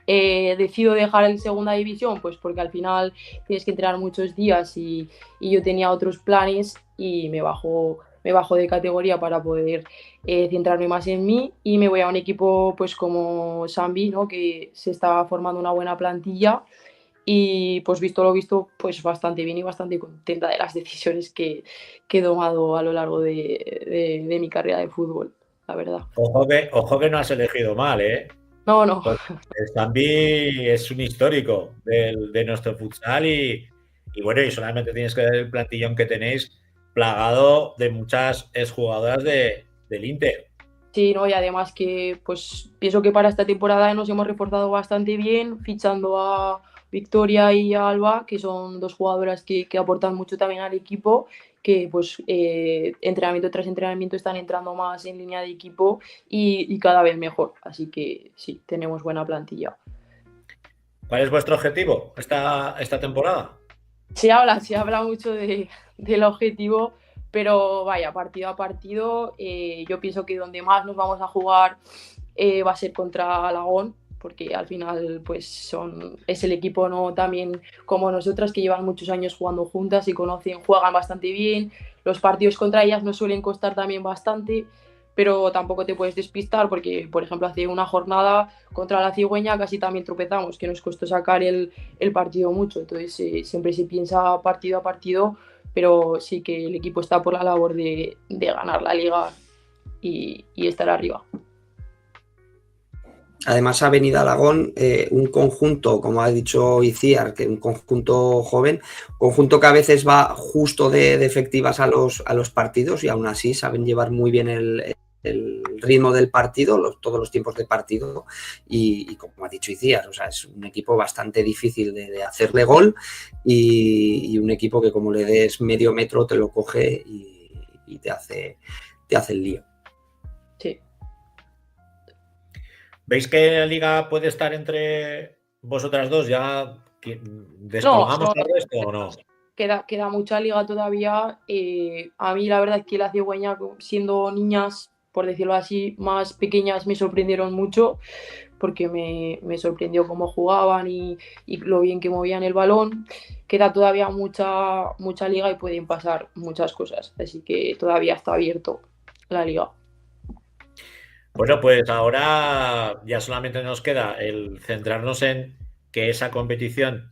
Decido dejar el segunda división pues porque al final tienes que entrenar muchos días y yo tenía otros planes y me bajo de categoría para poder centrarme más en mí y me voy a un equipo pues como Sambi, ¿no? Que se está formando una buena plantilla y pues visto lo visto pues bastante bien y bastante contenta de las decisiones que he tomado a lo largo de mi carrera de fútbol, la verdad.
Ojo que no has elegido mal, ¿eh?
No.
Porque el Zambi es un histórico de nuestro futsal y bueno, y solamente tienes que ver el plantillón que tenéis plagado de muchas exjugadoras del Inter.
Sí, ¿no? Y además que pues pienso que para esta temporada nos hemos reforzado bastante bien, fichando a Victoria y a Alba, que son dos jugadoras que aportan mucho también al equipo, que pues entrenamiento tras entrenamiento están entrando más en línea de equipo y cada vez mejor. Así que sí, tenemos buena plantilla.
¿Cuál es vuestro objetivo esta temporada?
Se habla mucho del objetivo, pero vaya, partido a partido, yo pienso que donde más nos vamos a jugar va a ser contra Alagón, porque al final pues es el equipo no también como nosotras que llevan muchos años jugando juntas y juegan bastante bien. Los partidos contra ellas nos suelen costar también bastante, pero tampoco te puedes despistar porque, por ejemplo, hace una jornada contra la Cigüeña casi también tropezamos, que nos costó sacar el partido mucho. Entonces siempre se piensa partido a partido, pero sí que el equipo está por la labor de ganar la liga y estar arriba.
Además ha venido Alagón un conjunto, como ha dicho Iciar, que un conjunto joven, conjunto que a veces va justo de efectivas a los partidos y aún así saben llevar muy bien el ritmo del partido, todos los tiempos de partido y como ha dicho Iciar, o sea, es un equipo bastante difícil de hacerle gol y un equipo que como le des medio metro te lo coge y te hace el lío.
Sí.
¿Veis que la liga puede estar entre vosotras dos? ¿Ya descolgamos el resto o no?
Queda mucha liga todavía. A mí la verdad es que la Cigüeña, siendo niñas, por decirlo así, más pequeñas, me sorprendieron mucho porque me sorprendió cómo jugaban y lo bien que movían el balón. Queda todavía mucha liga y pueden pasar muchas cosas, así que todavía está abierto la liga.
Bueno, pues ahora ya solamente nos queda el centrarnos en que esa competición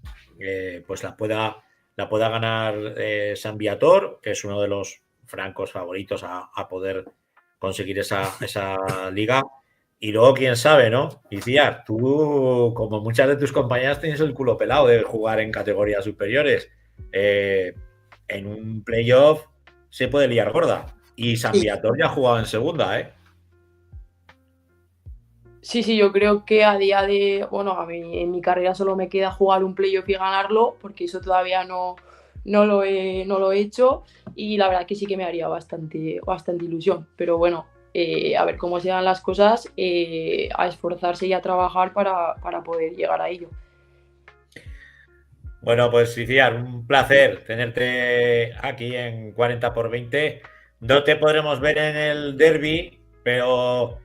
pues la pueda ganar San Viator, que es uno de los francos favoritos a poder conseguir esa liga. Y luego, quién sabe, ¿no? Iciar, tú, como muchas de tus compañeras, tienes el culo pelado de jugar en categorías superiores. En un playoff se puede liar gorda. Y San Viator ya ha jugado en segunda, ¿eh?
Sí, yo creo que a día de, bueno, en mi carrera solo me queda jugar un playoff y ganarlo, porque eso todavía no lo he hecho y la verdad que sí que me haría bastante ilusión, pero bueno, a ver cómo se dan las cosas, a esforzarse y a trabajar para poder llegar a ello.
Bueno, pues Iciar, un placer tenerte aquí en 40x20. No te podremos ver en el derbi, pero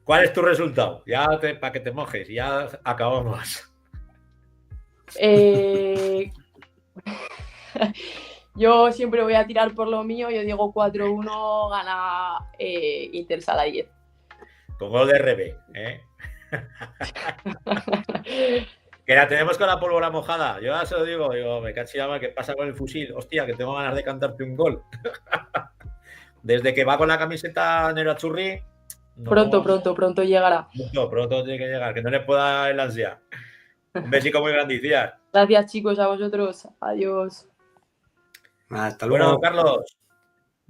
¿cuál es tu resultado? Ya para que te mojes, ya acabamos.
Yo siempre voy a tirar por lo mío, yo digo 4-1, gana Intersala 10.
Con gol de revés, ¿eh? Que la tenemos con la pólvora mojada. Yo ya se lo digo, me cachillaba, ¿qué pasa con el fusil? Hostia, que tengo ganas de cantarte un gol. Desde que va con la camiseta Nerachurri.
No, pronto llegará.
Pronto tiene que llegar, que no le pueda el ansia. Un besico muy grande, Iciar.
Gracias, chicos, a vosotros. Adiós.
Hasta luego.
Bueno, Carlos,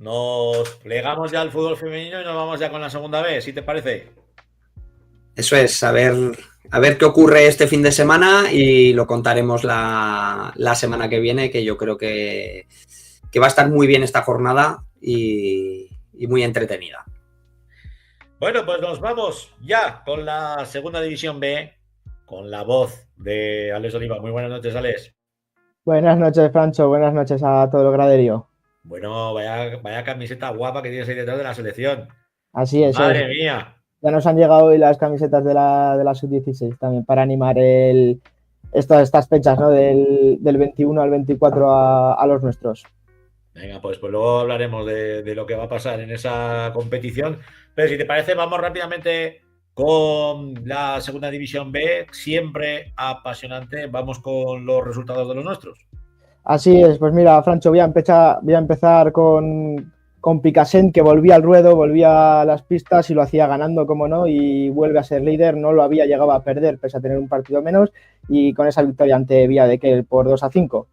nos plegamos ya al fútbol femenino y nos vamos ya con la segunda B, ¿sí te parece?
Eso es, a ver qué ocurre este fin de semana y lo contaremos la semana que viene, que yo creo que va a estar muy bien esta jornada y muy entretenida.
Bueno, pues nos vamos ya con la segunda división B, con la voz de Alex Oliva. Muy buenas noches, Alex.
Buenas noches, Francho. Buenas noches a todo el graderío.
Bueno, vaya camiseta guapa que tienes ahí detrás de la selección.
Así es.
Madre mía.
Ya nos han llegado hoy las camisetas de la Sub-16 también para animar estas fechas, ¿no? Del 21 al 24 a los nuestros.
Venga, pues luego hablaremos de lo que va a pasar en esa competición. Pero si te parece, vamos rápidamente con la segunda división B, siempre apasionante. Vamos con los resultados de los nuestros.
Así es, pues mira, Francho, voy a empezar con Picassent, que volvía al ruedo, volvía a las pistas y lo hacía ganando, como no, y vuelve a ser líder. No lo había llegado a perder, pese a tener un partido menos, y con esa victoria ante Villadequel por 2-5.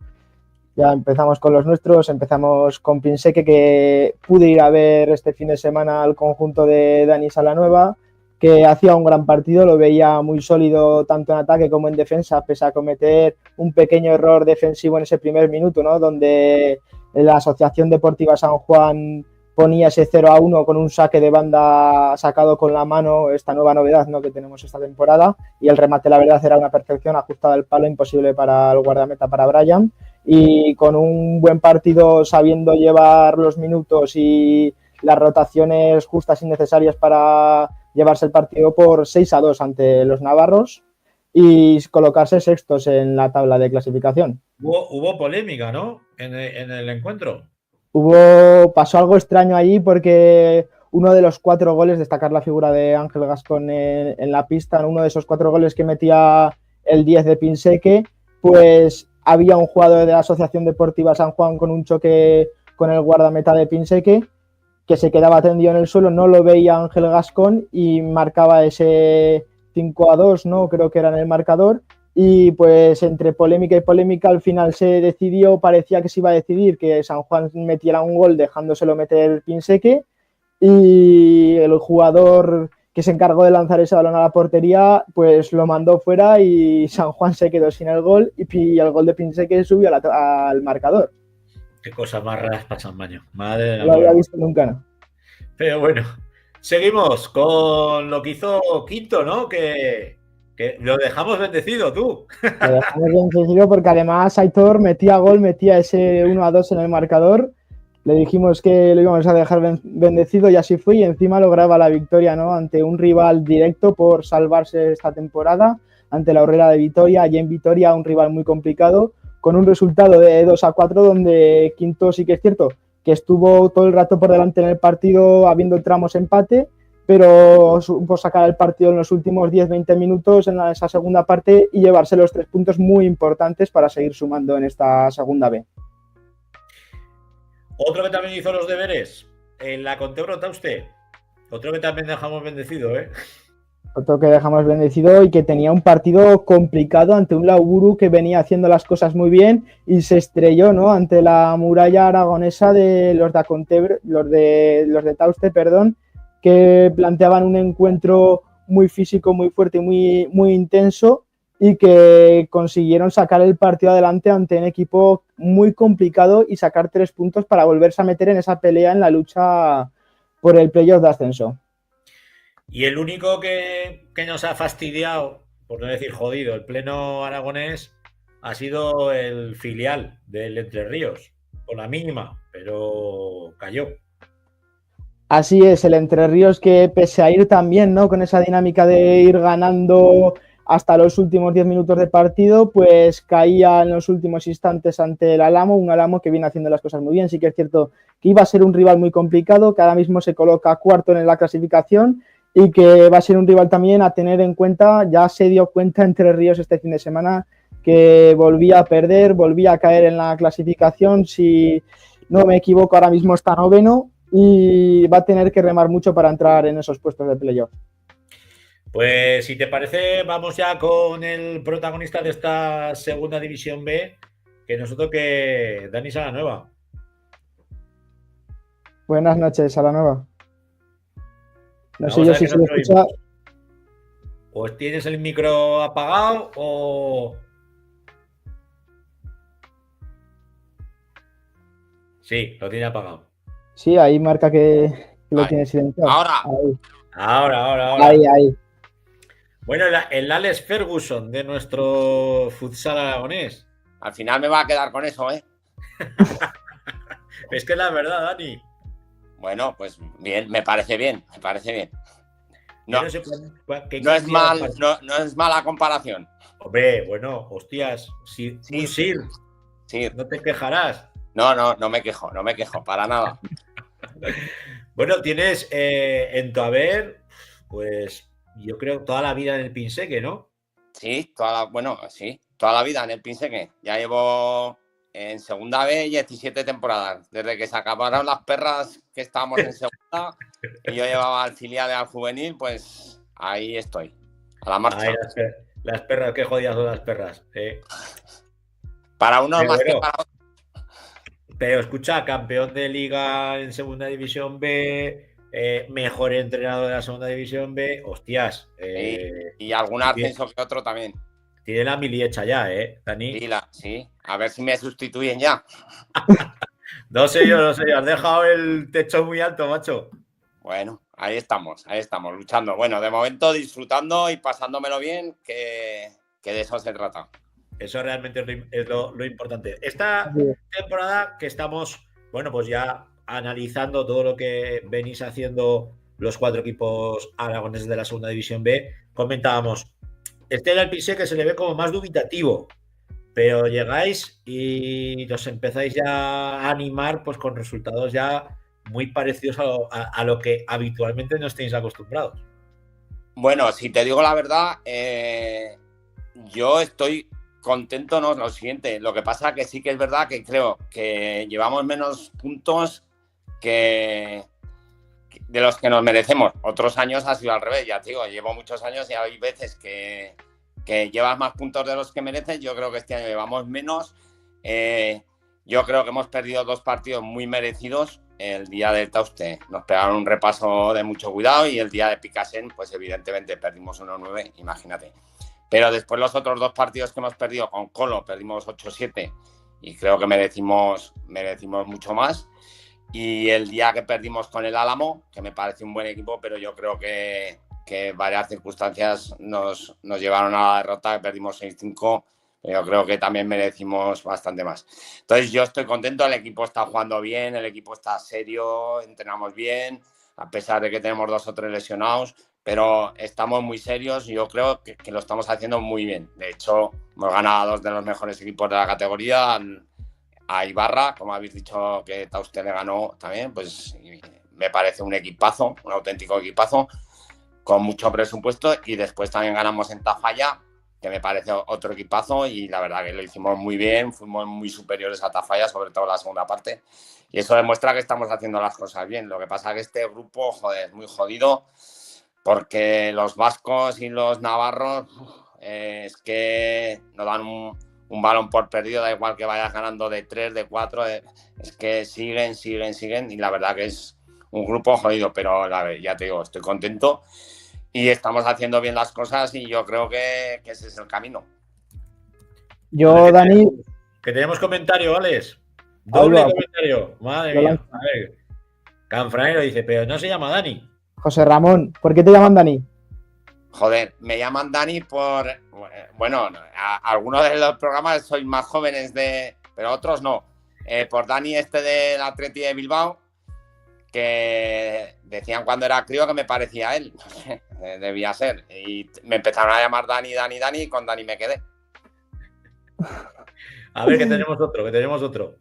Ya empezamos con los nuestros, empezamos con Pinseque, que pude ir a ver este fin de semana al conjunto de Dani Salanueva, que hacía un gran partido, lo veía muy sólido tanto en ataque como en defensa, pese a cometer un pequeño error defensivo en ese primer minuto, ¿no? Donde la Asociación Deportiva San Juan ponía ese 0-1 con un saque de banda sacado con la mano, esta nueva novedad, ¿no? Que tenemos esta temporada, y el remate, la verdad, era una perfección ajustada al palo, imposible para el guardameta, para Brian, y con un buen partido, sabiendo llevar los minutos y las rotaciones justas y necesarias para llevarse el partido por 6-2 ante los navarros y colocarse sextos en la tabla de clasificación.
Hubo polémica, ¿no? En el encuentro.
Pasó algo extraño allí, porque uno de los 4 goles, destacar la figura de Ángel Gascón en la pista, uno de esos 4 goles que metía el 10 de Pinseque, pues había un jugador de la Asociación Deportiva San Juan con un choque con el guardameta de Pinseque, que se quedaba tendido en el suelo, no lo veía Ángel Gascón y marcaba ese 5-2, ¿no? Creo que era en el marcador. Y pues entre polémica y polémica, al final se decidió, parecía que se iba a decidir que San Juan metiera un gol dejándoselo meter Pinseque, y el jugador que se encargó de lanzar ese balón a la portería pues lo mandó fuera y San Juan se quedó sin el gol, y el gol de Pinseque subió al marcador.
Qué cosas más raras pasan, Maño. Madre de la
No lo había visto nunca, ¿no?
Pero bueno, seguimos con lo que hizo Quinto, ¿no? Que lo dejamos bendecido, tú.
Lo dejamos bendecido porque además Aitor metía ese 1-2 en el marcador. Le dijimos que lo íbamos a dejar bendecido y así fue, y encima lograba la victoria, ¿no? Ante un rival directo por salvarse esta temporada, ante la Horrera de Vitoria, allí en Vitoria, un rival muy complicado, con un resultado de 2-4, donde Quinto sí que es cierto que estuvo todo el rato por delante en el partido, habiendo tramos empate, pero supo sacar el partido en los últimos 10-20 minutos en esa segunda parte y llevarse los 3 puntos muy importantes para seguir sumando en esta segunda B.
Otro que también hizo los deberes en la Contebro Tauste. Otro que también dejamos bendecido, ¿eh?
Otro que dejamos bendecido y que tenía un partido complicado ante un Lauburu que venía haciendo las cosas muy bien y se estrelló, ¿no? Ante la muralla aragonesa de los de Contebro, los de Tauste, perdón, que planteaban un encuentro muy físico, muy fuerte y muy intenso, y que consiguieron sacar el partido adelante ante un equipo muy complicado y sacar 3 puntos para volverse a meter en esa pelea, en la lucha por el playoff de ascenso.
Y el único que nos ha fastidiado, por no decir jodido, el pleno aragonés, ha sido el filial del Entre Ríos, por la mínima, pero cayó.
Así es, el Entre Ríos, que pese a ir también, ¿no? Con esa dinámica de ir ganando hasta los últimos 10 minutos de partido, pues caía en los últimos instantes ante el Alamo, un Alamo que viene haciendo las cosas muy bien. Sí que es cierto que iba a ser un rival muy complicado, que ahora mismo se coloca cuarto en la clasificación y que va a ser un rival también a tener en cuenta. Ya se dio cuenta Entre Ríos este fin de semana que volvía a perder, volvía a caer en la clasificación. Si no me equivoco, ahora mismo está 9º y va a tener que remar mucho para entrar en esos puestos de playoff.
Pues si te parece, vamos ya con el protagonista de esta segunda división B, que nosotros que Dani Salanueva.
Buenas noches, a la nueva. No
Vamos
sé
a
yo
ver
si
que
se
no
le
te
escucha.
oímos. Pues tienes el micro apagado o... Sí, lo tiene apagado.
Sí, ahí marca que lo
Ahí.
tiene silenciado.
Ahora.
Ahí.
Bueno, el Alex Ferguson de nuestro futsal aragonés.
Al final me va a quedar con eso, ¿eh?
Es que es la verdad, Dani.
Bueno, pues bien, me parece bien.
Yo
No,
no sé qué
no es
cantidad
mal, no es mala comparación.
Hombre, bueno, hostias, si
Sí,
un Sir,
Sí,
no te quejarás.
no me quejo, para nada.
Bueno, tienes en tu haber, pues yo creo toda la vida en el Pinseque, ¿no?
Sí, toda la vida en el Pinseque. Ya llevo en segunda B 17 temporadas. Desde que se acabaron las perras que estábamos en segunda y yo llevaba al filial y al juvenil, pues ahí estoy, a la marcha.
Ay, las perras, qué jodidas son las perras.
Para unos
Pero
más que
bueno,
para otros.
pero escucha, campeón de liga en segunda división B, mejor entrenador de la segunda división B, hostias.
Y algún ascenso que otro también.
Tiene la mili hecha ya, Dani.
Sí, a ver si me sustituyen ya.
No sé yo, has dejado el techo muy alto, macho.
Bueno, ahí estamos, luchando. Bueno, de momento disfrutando y pasándomelo bien, que de eso se trata.
Eso realmente es lo importante. Esta temporada que estamos, bueno, pues ya analizando todo lo que venís haciendo los 4 equipos aragoneses de la segunda división B, comentábamos, este era el Pinseque que se le ve como más dubitativo, pero llegáis y os empezáis ya a animar pues con resultados ya muy parecidos a lo que habitualmente no estáis acostumbrados.
Bueno, si te digo la verdad, yo estoy contento, no, lo siguiente. Lo que pasa que sí que es verdad que creo que llevamos menos puntos de los que nos merecemos. Otros años ha sido al revés, ya te digo, llevo muchos años y hay veces que llevas más puntos de los que mereces. Yo creo que este año llevamos menos. Yo creo que hemos perdido 2 partidos muy merecidos. El día del Tauste nos pegaron un repaso de mucho cuidado y el día de Picasen, pues evidentemente perdimos 1-9, imagínate. Pero después los otros 2 partidos que hemos perdido con Colo, perdimos 8-7 y creo que merecimos mucho más. Y el día que perdimos con el Álamo, que me parece un buen equipo, pero yo creo que varias circunstancias nos llevaron a la derrota, que perdimos 6-5, yo creo que también merecimos bastante más. Entonces yo estoy contento, el equipo está jugando bien, el equipo está serio, entrenamos bien, a pesar de que tenemos 2 o 3 lesionados, pero estamos muy serios y yo creo que lo estamos haciendo muy bien. De hecho, hemos ganado a 2 de los mejores equipos de la categoría, a Ibarra, como habéis dicho que Tauste le ganó también, pues me parece un equipazo, un auténtico equipazo, con mucho presupuesto, y después también ganamos en Tafalla, que me parece otro equipazo, y la verdad que lo hicimos muy bien, fuimos muy superiores a Tafalla, sobre todo en la segunda parte, y eso demuestra que estamos haciendo las cosas bien. Lo que pasa es que este grupo, joder, es muy jodido, porque los vascos y los navarros es que nos dan un balón por perdido, da igual que vayas ganando de 3, de 4, es que siguen, y la verdad que es un grupo jodido, pero ya te digo, estoy contento y estamos haciendo bien las cosas y yo creo que ese es el camino.
Yo, Dani...
Que tenemos comentario, Alex. Doble comentario. Madre mía. A ver. Canfranero dice, pero no se llama Dani.
José Ramón, ¿por qué te llaman Dani?
Joder, me llaman Dani por... Bueno, algunos de los programas sois más jóvenes pero otros no. Por Dani del Atleti de Bilbao, que decían cuando era crío que me parecía él. No sé, debía ser. Y me empezaron a llamar Dani, y con Dani me quedé.
A ver, que tenemos otro.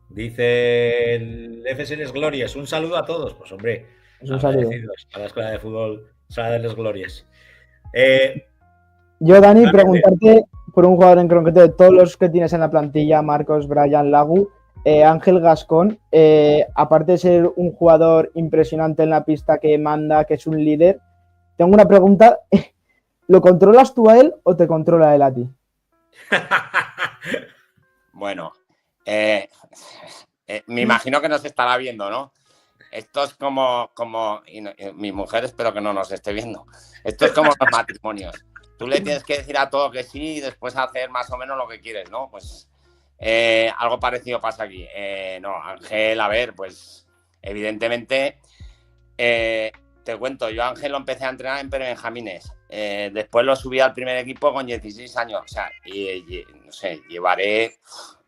Dice el FC Les Glorias, un saludo a todos. Pues hombre,
un saludo
a la Escuela de Fútbol Sala de Les Glorias.
Yo, Dani, preguntarte por un jugador en concreto de todos los que tienes en la plantilla, Marcos, Brian, Lagu, Ángel Gascón, aparte de ser un jugador impresionante en la pista, que manda, que es un líder, tengo una pregunta, ¿lo controlas tú a él o te controla él a ti?
Bueno, Me imagino que nos estará viendo, ¿no? Esto es como mi mujer espero que no nos esté viendo. Esto es como los matrimonios. Tú le tienes que decir a todo que sí y después hacer más o menos lo que quieres, ¿no? Pues algo parecido pasa aquí. No, Ángel, a ver, pues evidentemente, te cuento, yo a Ángel lo empecé a entrenar en Benjamines. Después lo subí al primer equipo con 16 años. O sea, y no sé, llevaré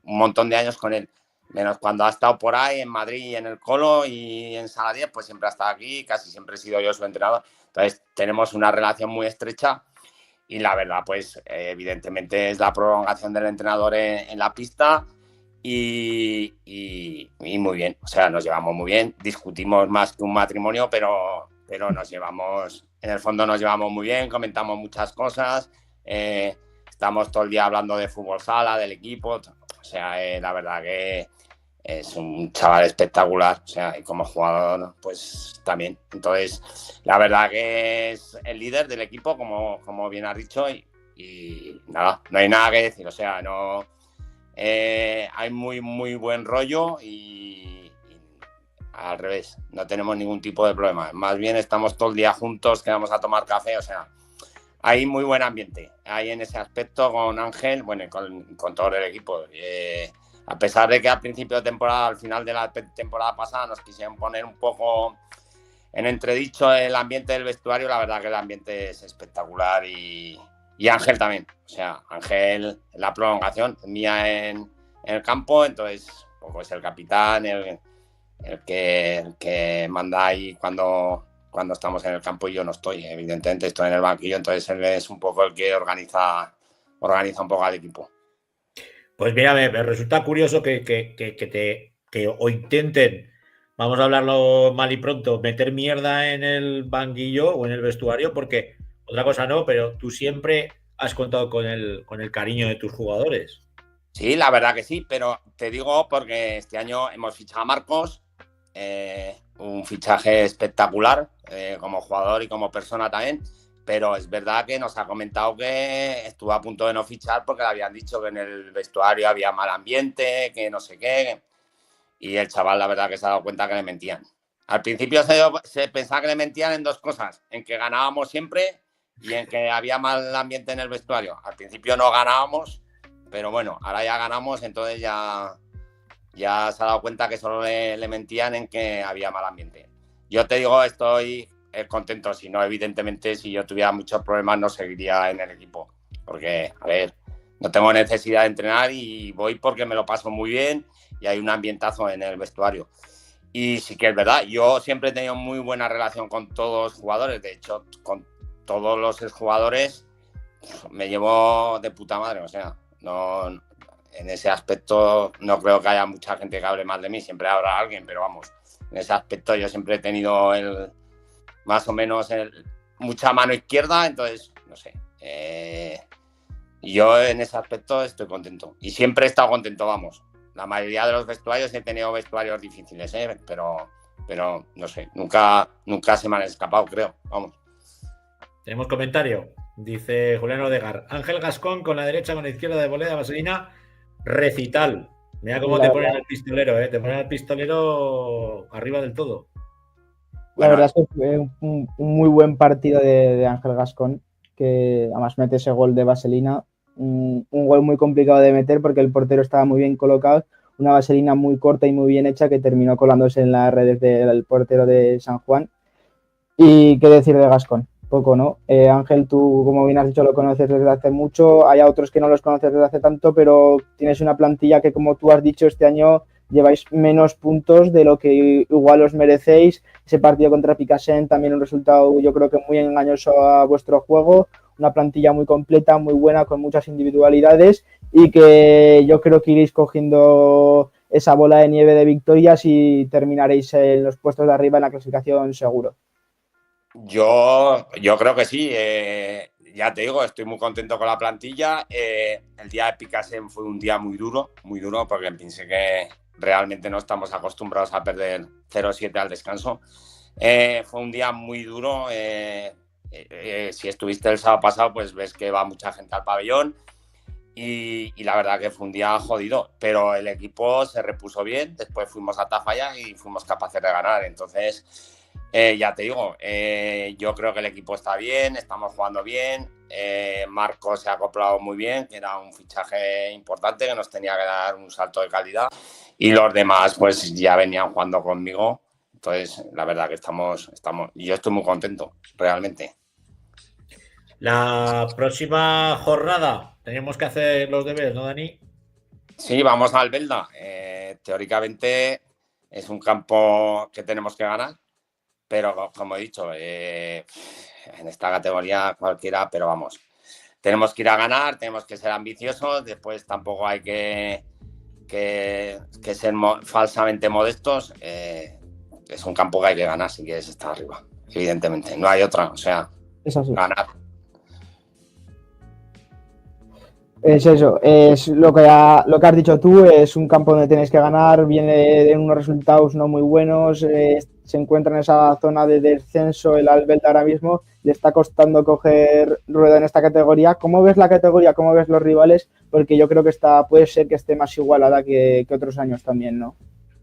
un montón de años con él. Menos cuando ha estado por ahí en Madrid y en el Colo y en Sala 10, pues siempre ha estado aquí, casi siempre he sido yo su entrenador. Entonces tenemos una relación muy estrecha y la verdad, pues evidentemente es la prolongación del entrenador en la pista y muy bien. O sea, nos llevamos muy bien, discutimos más que un matrimonio, pero nos llevamos, en el fondo nos llevamos muy bien, comentamos muchas cosas, estamos todo el día hablando de fútbol sala, del equipo. O sea, la verdad que es un chaval espectacular, o sea, y como jugador, pues también. Entonces, la verdad que es el líder del equipo, como bien has dicho, y nada, no hay nada que decir, o sea, no hay muy, muy buen rollo y al revés, no tenemos ningún tipo de problema. Más bien estamos todo el día juntos, quedamos a tomar café, o sea, hay muy buen ambiente. Hay en ese aspecto con Ángel, bueno, y con todo el equipo. A pesar de que al principio de temporada, al final de la temporada pasada, nos quisieron poner un poco en entredicho el ambiente del vestuario, la verdad que el ambiente es espectacular y Ángel también. O sea, Ángel, la prolongación mía en el campo, entonces un poco es el capitán, el que manda ahí cuando estamos en el campo y yo no estoy, evidentemente estoy en el banquillo, entonces él es un poco el que organiza un poco al equipo.
Pues mira, me resulta curioso que o intenten, vamos a hablarlo mal y pronto, meter mierda en el banquillo o en el vestuario, porque otra cosa no, pero tú siempre has contado con el cariño de tus jugadores.
Sí, la verdad que sí, pero te digo porque este año hemos fichado a Marcos, un fichaje espectacular como jugador y como persona también, pero es verdad que nos ha comentado que estuvo a punto de no fichar porque le habían dicho que en el vestuario había mal ambiente, que no sé qué, y el chaval la verdad que se ha dado cuenta que le mentían. Al principio se pensaba que le mentían en dos cosas, en que ganábamos siempre y en que había mal ambiente en el vestuario. Al principio no ganábamos, pero bueno, ahora ya ganamos, entonces ya se ha dado cuenta que solo le mentían en que había mal ambiente. Yo te digo, estoy contento, si no, evidentemente, si yo tuviera muchos problemas no seguiría en el equipo, porque, a ver, no tengo necesidad de entrenar y voy porque me lo paso muy bien y hay un ambientazo en el vestuario. Y sí que es verdad, yo siempre he tenido muy buena relación con todos los jugadores, de hecho, con todos los exjugadores me llevo de puta madre, o sea, no, en ese aspecto no creo que haya mucha gente que hable mal de mí, siempre habrá alguien, pero vamos, en ese aspecto yo siempre he tenido más o menos mucha mano izquierda, entonces, no sé, yo en ese aspecto estoy contento y siempre he estado contento, vamos. La mayoría de los vestuarios he tenido vestuarios difíciles, pero no sé, nunca se me han escapado, creo, vamos.
Tenemos comentario, dice Julián Odegar, Ángel Gascón con la derecha, con la izquierda de Boleda, Vaselina, recital. Mira cómo te ponen el pistolero, te ponen el pistolero arriba del todo.
La verdad es que fue un muy buen partido de Ángel Gascón, que además mete ese gol de Vaselina, un gol muy complicado de meter porque el portero estaba muy bien colocado, una vaselina muy corta y muy bien hecha que terminó colándose en las redes del portero de San Juan. Y qué decir de Gascón, poco, ¿no? Ángel, tú, como bien has dicho, lo conoces desde hace mucho, hay otros que no los conoces desde hace tanto, pero tienes una plantilla que, como tú has dicho, este año lleváis menos puntos de lo que igual os merecéis. Ese partido contra Picassent también un resultado, yo creo que muy engañoso a vuestro juego, una plantilla muy completa, muy buena, con muchas individualidades y que yo creo que iréis cogiendo esa bola de nieve de victorias y terminaréis en los puestos de arriba en la clasificación seguro.
Yo creo que sí, ya te digo, estoy muy contento con la plantilla. El día de Picassent fue un día muy duro porque pensé que realmente no estamos acostumbrados a perder 0-7 al descanso. Fue un día muy duro. Si estuviste el sábado pasado, pues ves que va mucha gente al pabellón y la verdad que fue un día jodido, pero el equipo se repuso bien, después fuimos a Tafalla y fuimos capaces de ganar, entonces ya te digo, yo creo que el equipo está bien, estamos jugando bien, Marco se ha acoplado muy bien, que era un fichaje importante que nos tenía que dar un salto de calidad, y los demás pues ya venían jugando conmigo, entonces la verdad que estamos y yo estoy muy contento, realmente.
La próxima jornada tenemos que hacer los deberes, ¿no, Dani?
Sí, vamos al Belda. Teóricamente es un campo que tenemos que ganar, pero como he dicho, en esta categoría cualquiera, pero vamos, tenemos que ir a ganar, tenemos que ser ambiciosos, después tampoco hay que ser falsamente modestos. Es un campo que hay que ganar si quieres estar arriba, evidentemente, no hay otra, o sea,
Es así.
ganar.
Es eso, es lo que has dicho tú, es un campo donde tenéis que ganar, viene de unos resultados no muy buenos, se encuentra en esa zona de descenso el Albelda ahora mismo, le está costando coger rueda en esta categoría. ¿Cómo ves la categoría? ¿Cómo ves los rivales? Porque yo creo que puede ser que esté más igualada que otros años también, ¿no?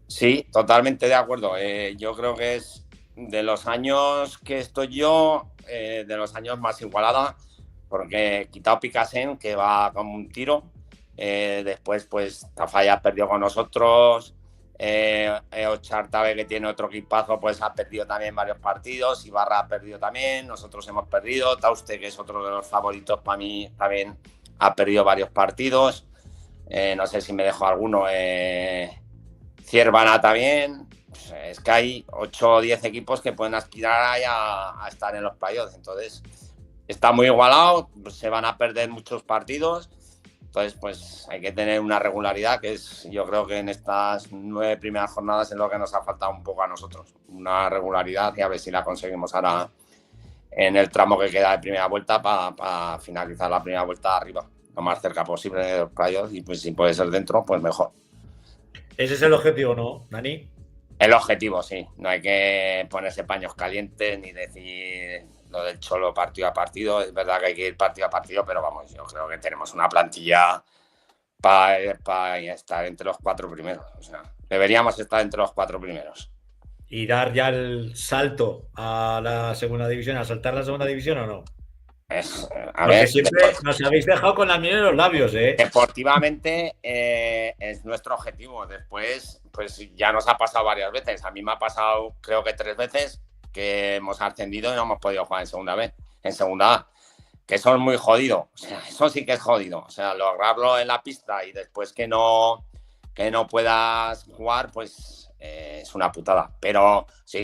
Sí, totalmente de acuerdo. Yo creo que es de los años que estoy yo, de los años más igualada, porque quitado Picasen, que va como un tiro, después pues Tafalla perdió con nosotros, Ochartabe, que tiene otro equipazo, pues ha perdido también varios partidos, Ibarra ha perdido también, nosotros hemos perdido, Tauste, que es otro de los favoritos para mí, también ha perdido varios partidos, no sé si me dejo alguno, Ciervana también, pues es que hay 8 o 10 equipos que pueden aspirar a estar en los playoffs, entonces está muy igualado, se van a perder muchos partidos, entonces pues hay que tener una regularidad, que es, yo creo que en estas 9 primeras jornadas es lo que nos ha faltado un poco a nosotros, una regularidad, y a ver si la conseguimos ahora en el tramo que queda de primera vuelta para finalizar la primera vuelta arriba, lo más cerca posible de los playoffs, y pues si puede ser dentro, pues mejor.
Ese es el objetivo, ¿no, Dani?
El objetivo, sí, no hay que ponerse paños calientes ni decir lo del Cholo partido a partido. Es verdad que hay que ir partido a partido, pero vamos, yo creo que tenemos una plantilla para estar entre los 4 primeros. O sea, deberíamos estar entre los 4 primeros.
¿Y dar ya el salto a la segunda división, a saltar la segunda división o no? Porque siempre nos habéis dejado con la miel en los labios, ¿eh?
Deportivamente es nuestro objetivo. Después, pues ya nos ha pasado varias veces. A mí me ha pasado, creo que 3 veces, que hemos ascendido y no hemos podido jugar en segunda A, que eso es muy jodido, o sea, eso sí que es jodido, o sea, lograrlo en la pista y después que no puedas jugar, pues es una putada, pero sí,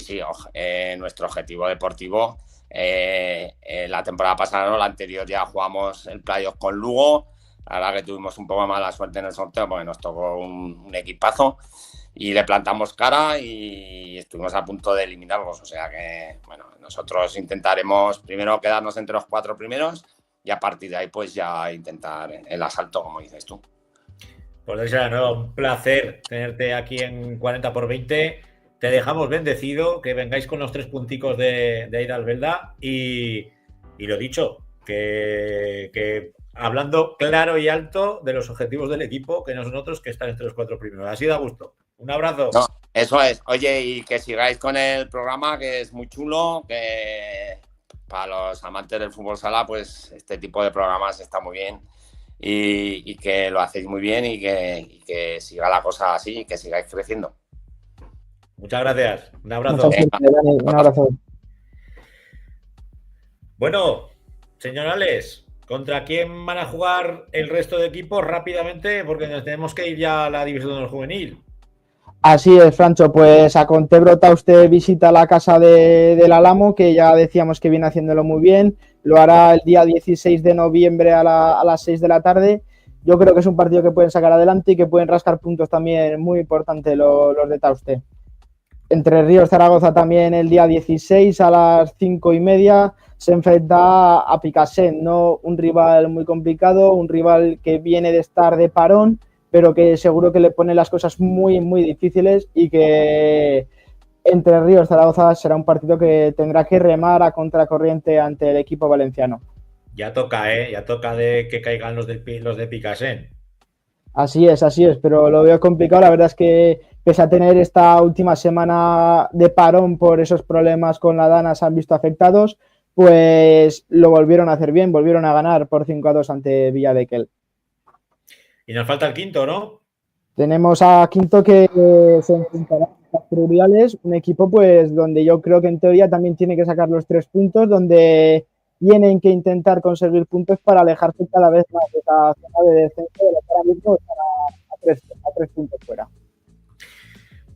nuestro objetivo deportivo, la temporada pasada, no, la anterior ya jugamos el playoff con Lugo, la verdad que tuvimos un poco mala suerte en el sorteo porque nos tocó un equipazo, y le plantamos cara y estuvimos a punto de eliminarlos. O sea que, bueno, nosotros intentaremos primero quedarnos entre los 4 primeros y a partir de ahí pues ya intentar el asalto, como dices tú.
Pues de nuevo, un placer tenerte aquí en 40 por 20. Te dejamos bendecido, que vengáis con los 3 punticos de ir al Belda y lo dicho, que hablando claro y alto de los objetivos del equipo, que nosotros que están entre los 4 primeros. Así da gusto. Un abrazo.
No, eso es. Oye, y que sigáis con el programa, que es muy chulo, que para los amantes del fútbol sala, pues este tipo de programas está muy bien y que lo hacéis muy bien y que siga la cosa así y que sigáis creciendo.
Muchas gracias. Un abrazo.
Un abrazo.
Bueno, señorales, ¿contra quién van a jugar el resto de equipos rápidamente? Porque nos tenemos que ir ya a la división del juvenil.
Así es, Francho, pues a Contebro Tauste visita la casa del Alamo, que ya decíamos que viene haciéndolo muy bien, lo hará el día 16 de noviembre a las 6 de la tarde. Yo creo que es un partido que pueden sacar adelante y que pueden rascar puntos también muy importantes los de Tauste. Entre Ríos Zaragoza también el día 16 a las 5:30 se enfrenta a Picasen, ¿no? Un rival muy complicado, un rival que viene de estar de parón, pero que seguro que le pone las cosas muy, muy difíciles y que Entre Ríos Zaragoza será un partido que tendrá que remar a contracorriente ante el equipo valenciano.
Ya toca, ¿eh? Ya toca de que caigan los de Picasen.
Así es, pero lo veo complicado. La verdad es que pese a tener esta última semana de parón por esos problemas con la Dana, se han visto afectados, pues lo volvieron a hacer bien, volvieron a ganar por 5-2 ante Villadequel.
Y nos falta el quinto, ¿no?
Tenemos a Quinto que se enfrentará a las Fluviales, un equipo pues donde yo creo que en teoría también tiene que sacar los 3 puntos, donde tienen que intentar conseguir puntos para alejarse cada vez más de esa zona de descenso, de lo que ahora mismo están a 3 puntos fuera.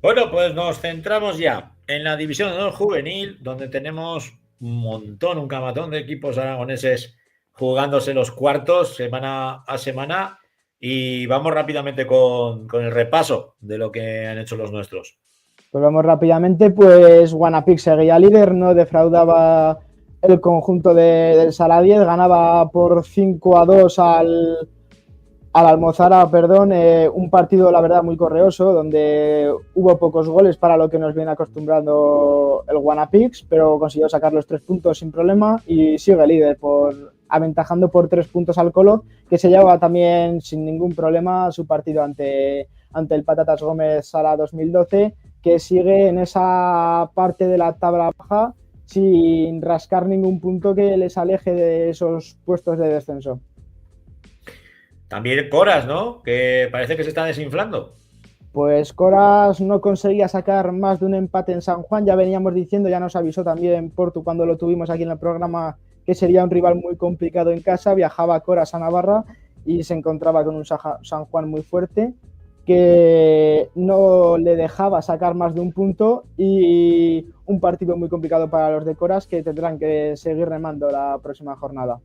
Bueno, pues nos centramos ya en la división de honor juvenil, donde tenemos un camatón de equipos aragoneses jugándose los cuartos semana a semana. Y vamos rápidamente con el repaso de lo que han hecho los nuestros.
Pues vamos rápidamente, pues Guanapix seguía líder, no defraudaba el conjunto del Saladiez, ganaba por 5-2 al Almozara, un partido la verdad muy correoso, donde hubo pocos goles para lo que nos viene acostumbrando el Guanapix, pero consiguió sacar los 3 puntos sin problema y sigue líder aventajando por 3 puntos al Colo, que se lleva también sin ningún problema su partido ante el Patatas Gómez Sala 2012, que sigue en esa parte de la tabla baja sin rascar ningún punto que les aleje de esos puestos de descenso.
También Coras, ¿no? Que parece que se está desinflando.
Pues Coras no conseguía sacar más de un empate en San Juan, ya veníamos diciendo, ya nos avisó también Portu cuando lo tuvimos aquí en el programa, que sería un rival muy complicado en casa. Viajaba Coras a Navarra y se encontraba con un San Juan muy fuerte que no le dejaba sacar más de un punto, y un partido muy complicado para los de Coras, que tendrán que seguir remando la próxima jornada.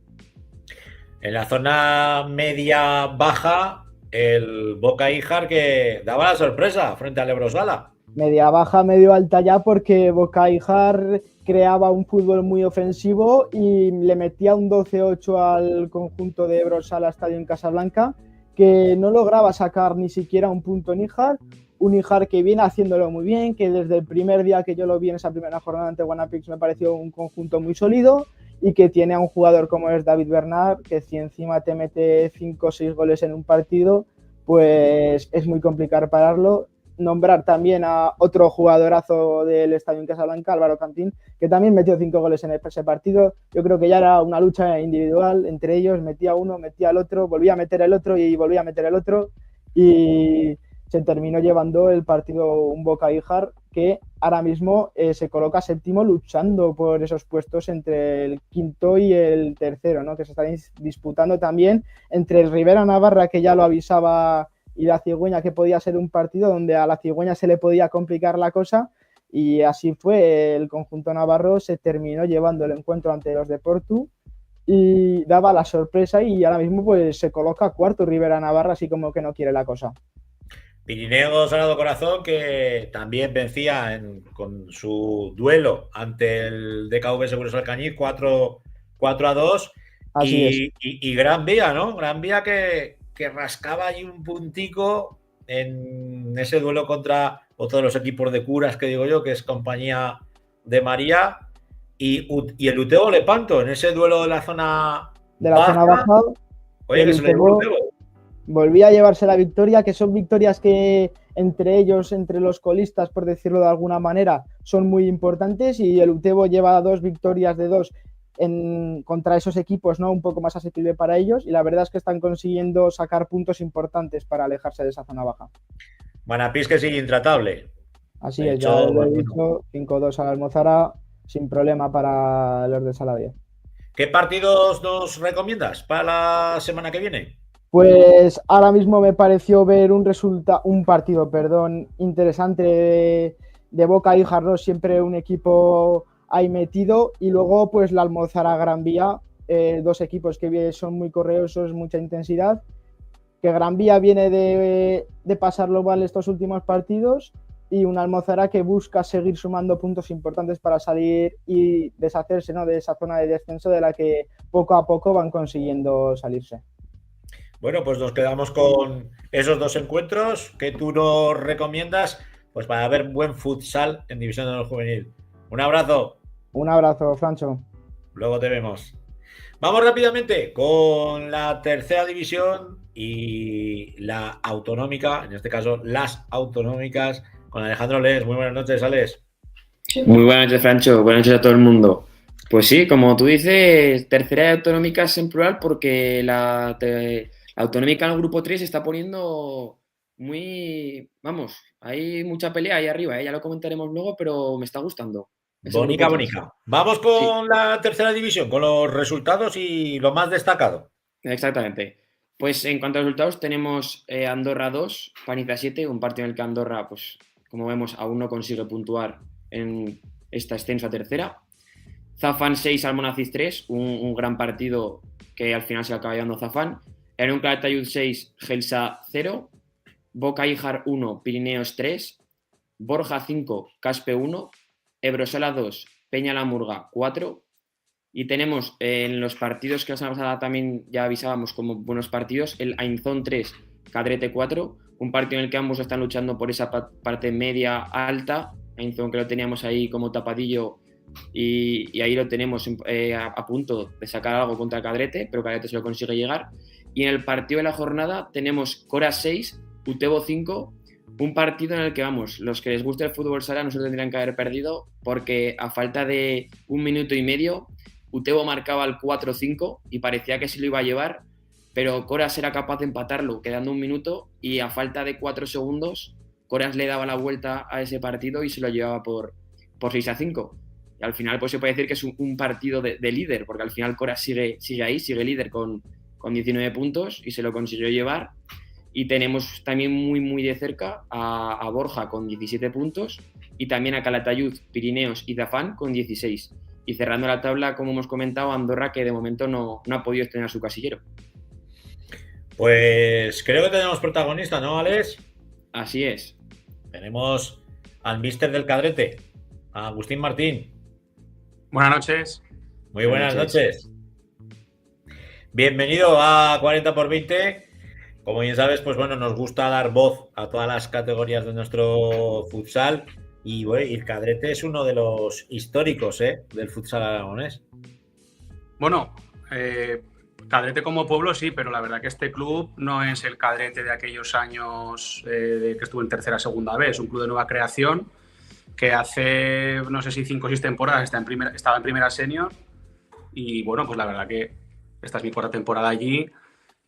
En la zona media-baja, el Boca Ijar, que daba la sorpresa frente al Ebrosala.
Media baja, medio alta ya, porque Boca Ijar creaba un fútbol muy ofensivo y le metía un 12-8 al conjunto de Ebrosala Estadio en Casablanca, que no lograba sacar ni siquiera un punto en Ijar. Un Ijar que viene haciéndolo muy bien, que desde el primer día que yo lo vi en esa primera jornada ante Guanapix me pareció un conjunto muy sólido, y que tiene a un jugador como es David Bernard, que si encima te mete 5 o 6 goles en un partido, pues es muy complicado pararlo. Nombrar también a otro jugadorazo del Estadio en Casablanca, Álvaro Cantín, que también metió 5 goles en ese partido. Yo creo que ya era una lucha individual entre ellos, metía uno, metía el otro, volvía a meter el otro y volvía a meter el otro, y se terminó llevando el partido un Boca Ijar que ahora mismo se coloca séptimo, luchando por esos puestos entre el quinto y el tercero, ¿no? Que se están disputando también entre el Rivera Navarra, que ya lo avisaba, y la Cigüeña, que podía ser un partido donde a la Cigüeña se le podía complicar la cosa, y así fue. El conjunto navarro se terminó llevando el encuentro ante los de Portu y daba la sorpresa, y ahora mismo pues se coloca cuarto Rivera Navarra, así como que no quiere la cosa.
Pirineo Sagrado Corazón, que también vencía con su duelo ante el DKV Seguros Alcañiz 4-2. Y Gran Vía, ¿no? Gran Vía que rascaba ahí un puntico en ese duelo contra otro de los equipos de curas, que digo yo, que es Compañía de María, y el Utebo Lepanto en ese duelo de la zona
baja.
Oye, que se le llevó el Utebo.
Volvía a llevarse la victoria, que son victorias que entre ellos, entre los colistas, por decirlo de alguna manera, son muy importantes, y el Utebo lleva 2 victorias de 2 contra esos equipos, ¿no? Un poco más asequible para ellos, y la verdad es que están consiguiendo sacar puntos importantes para alejarse de esa zona baja.
Manapís, que sigue intratable.
Así es, ya lo he dicho, 5-2 a la Almozara, sin problema para los de Saladiez.
¿Qué partidos nos recomiendas para la semana que viene?
Pues ahora mismo me pareció ver un partido interesante de Boca Ijar, ¿no? Siempre un equipo ahí metido, y luego pues la Almozara Gran Vía, 2 equipos que son muy correosos, mucha intensidad, que Gran Vía viene de pasarlo mal estos últimos partidos, y una Almozara que busca seguir sumando puntos importantes para salir y deshacerse, ¿no? de esa zona de descenso de la que poco a poco van consiguiendo salirse.
Bueno, pues nos quedamos con esos 2 encuentros que tú nos recomiendas, pues para ver buen futsal en División de Honor Juvenil. Un abrazo.
Un abrazo, Francho.
Luego te vemos. Vamos rápidamente con la tercera división y la autonómica, en este caso las autonómicas, con Alejandro Les. Muy buenas noches, Alex.
Muy buenas noches, Francho. Buenas noches a todo el mundo. Pues sí, como tú dices, tercera de autonómicas en plural porque la autonómica en el grupo 3 se está poniendo muy... Vamos, hay mucha pelea ahí arriba, ¿eh? Ya lo comentaremos luego, pero me está gustando.
Bonica, bonica. Vamos con la tercera división, con los resultados y lo más destacado.
Exactamente. Pues en cuanto a resultados tenemos Andorra 2, Paniza 7, un partido en el que Andorra, pues como vemos, aún no consigue puntuar en esta ascenso a tercera. Zafán 6, Almonacid 3, un gran partido que al final se acaba llevando Zafán. Erun Calatayud 6, Gelsa 0. Boca Ijar 1, Pirineos 3. Borja 5, Caspe 1. Ebrosala 2, Peña la Murga 4. Y tenemos en los partidos que la semana pasada también ya avisábamos como buenos partidos, el Ainzón 3, Cadrete 4, un partido en el que ambos están luchando por esa parte media alta. Ainzón que lo teníamos ahí como tapadillo y ahí lo tenemos a punto de sacar algo contra Cadrete, pero Cadrete se lo consigue llegar. Y en el partido de la jornada tenemos Cora 6, Utebo 5, un partido en el que, vamos, los que les gusta el fútbol sala no se tendrían que haber perdido porque a falta de 1 minuto y medio Utebo marcaba el 4-5 y parecía que se lo iba a llevar, pero Coras era capaz de empatarlo quedando 1 minuto y a falta de 4 segundos Coras le daba la vuelta a ese partido y se lo llevaba por 6-5. Y al final pues se puede decir que es un partido de líder, porque al final Coras sigue ahí, sigue líder con 19 puntos y se lo consiguió llevar. Y tenemos también muy de cerca a Borja con 17 puntos y también a Calatayud, Pirineos y Zafán con 16. Y cerrando la tabla, como hemos comentado, Andorra, que de momento no ha podido estrenar su casillero.
Pues creo que tenemos protagonista, ¿no, Alex?
Así es.
Tenemos al míster del Cadrete, a Agustín Martín.
Buenas noches.
Muy buenas noches. Bienvenido a 40 por 20. Como bien sabes, pues bueno, nos gusta dar voz a todas las categorías de nuestro futsal. Y bueno, el Cadrete es uno de los históricos del futsal aragonés.
Bueno, Cadrete como pueblo sí, pero la verdad que este club no es el Cadrete de aquellos años que estuvo en tercera, segunda vez. Es un club de nueva creación que hace, no sé si 5 o 6 temporadas estaba en primera senior. Y bueno, pues la verdad que esta es mi 4ª temporada allí.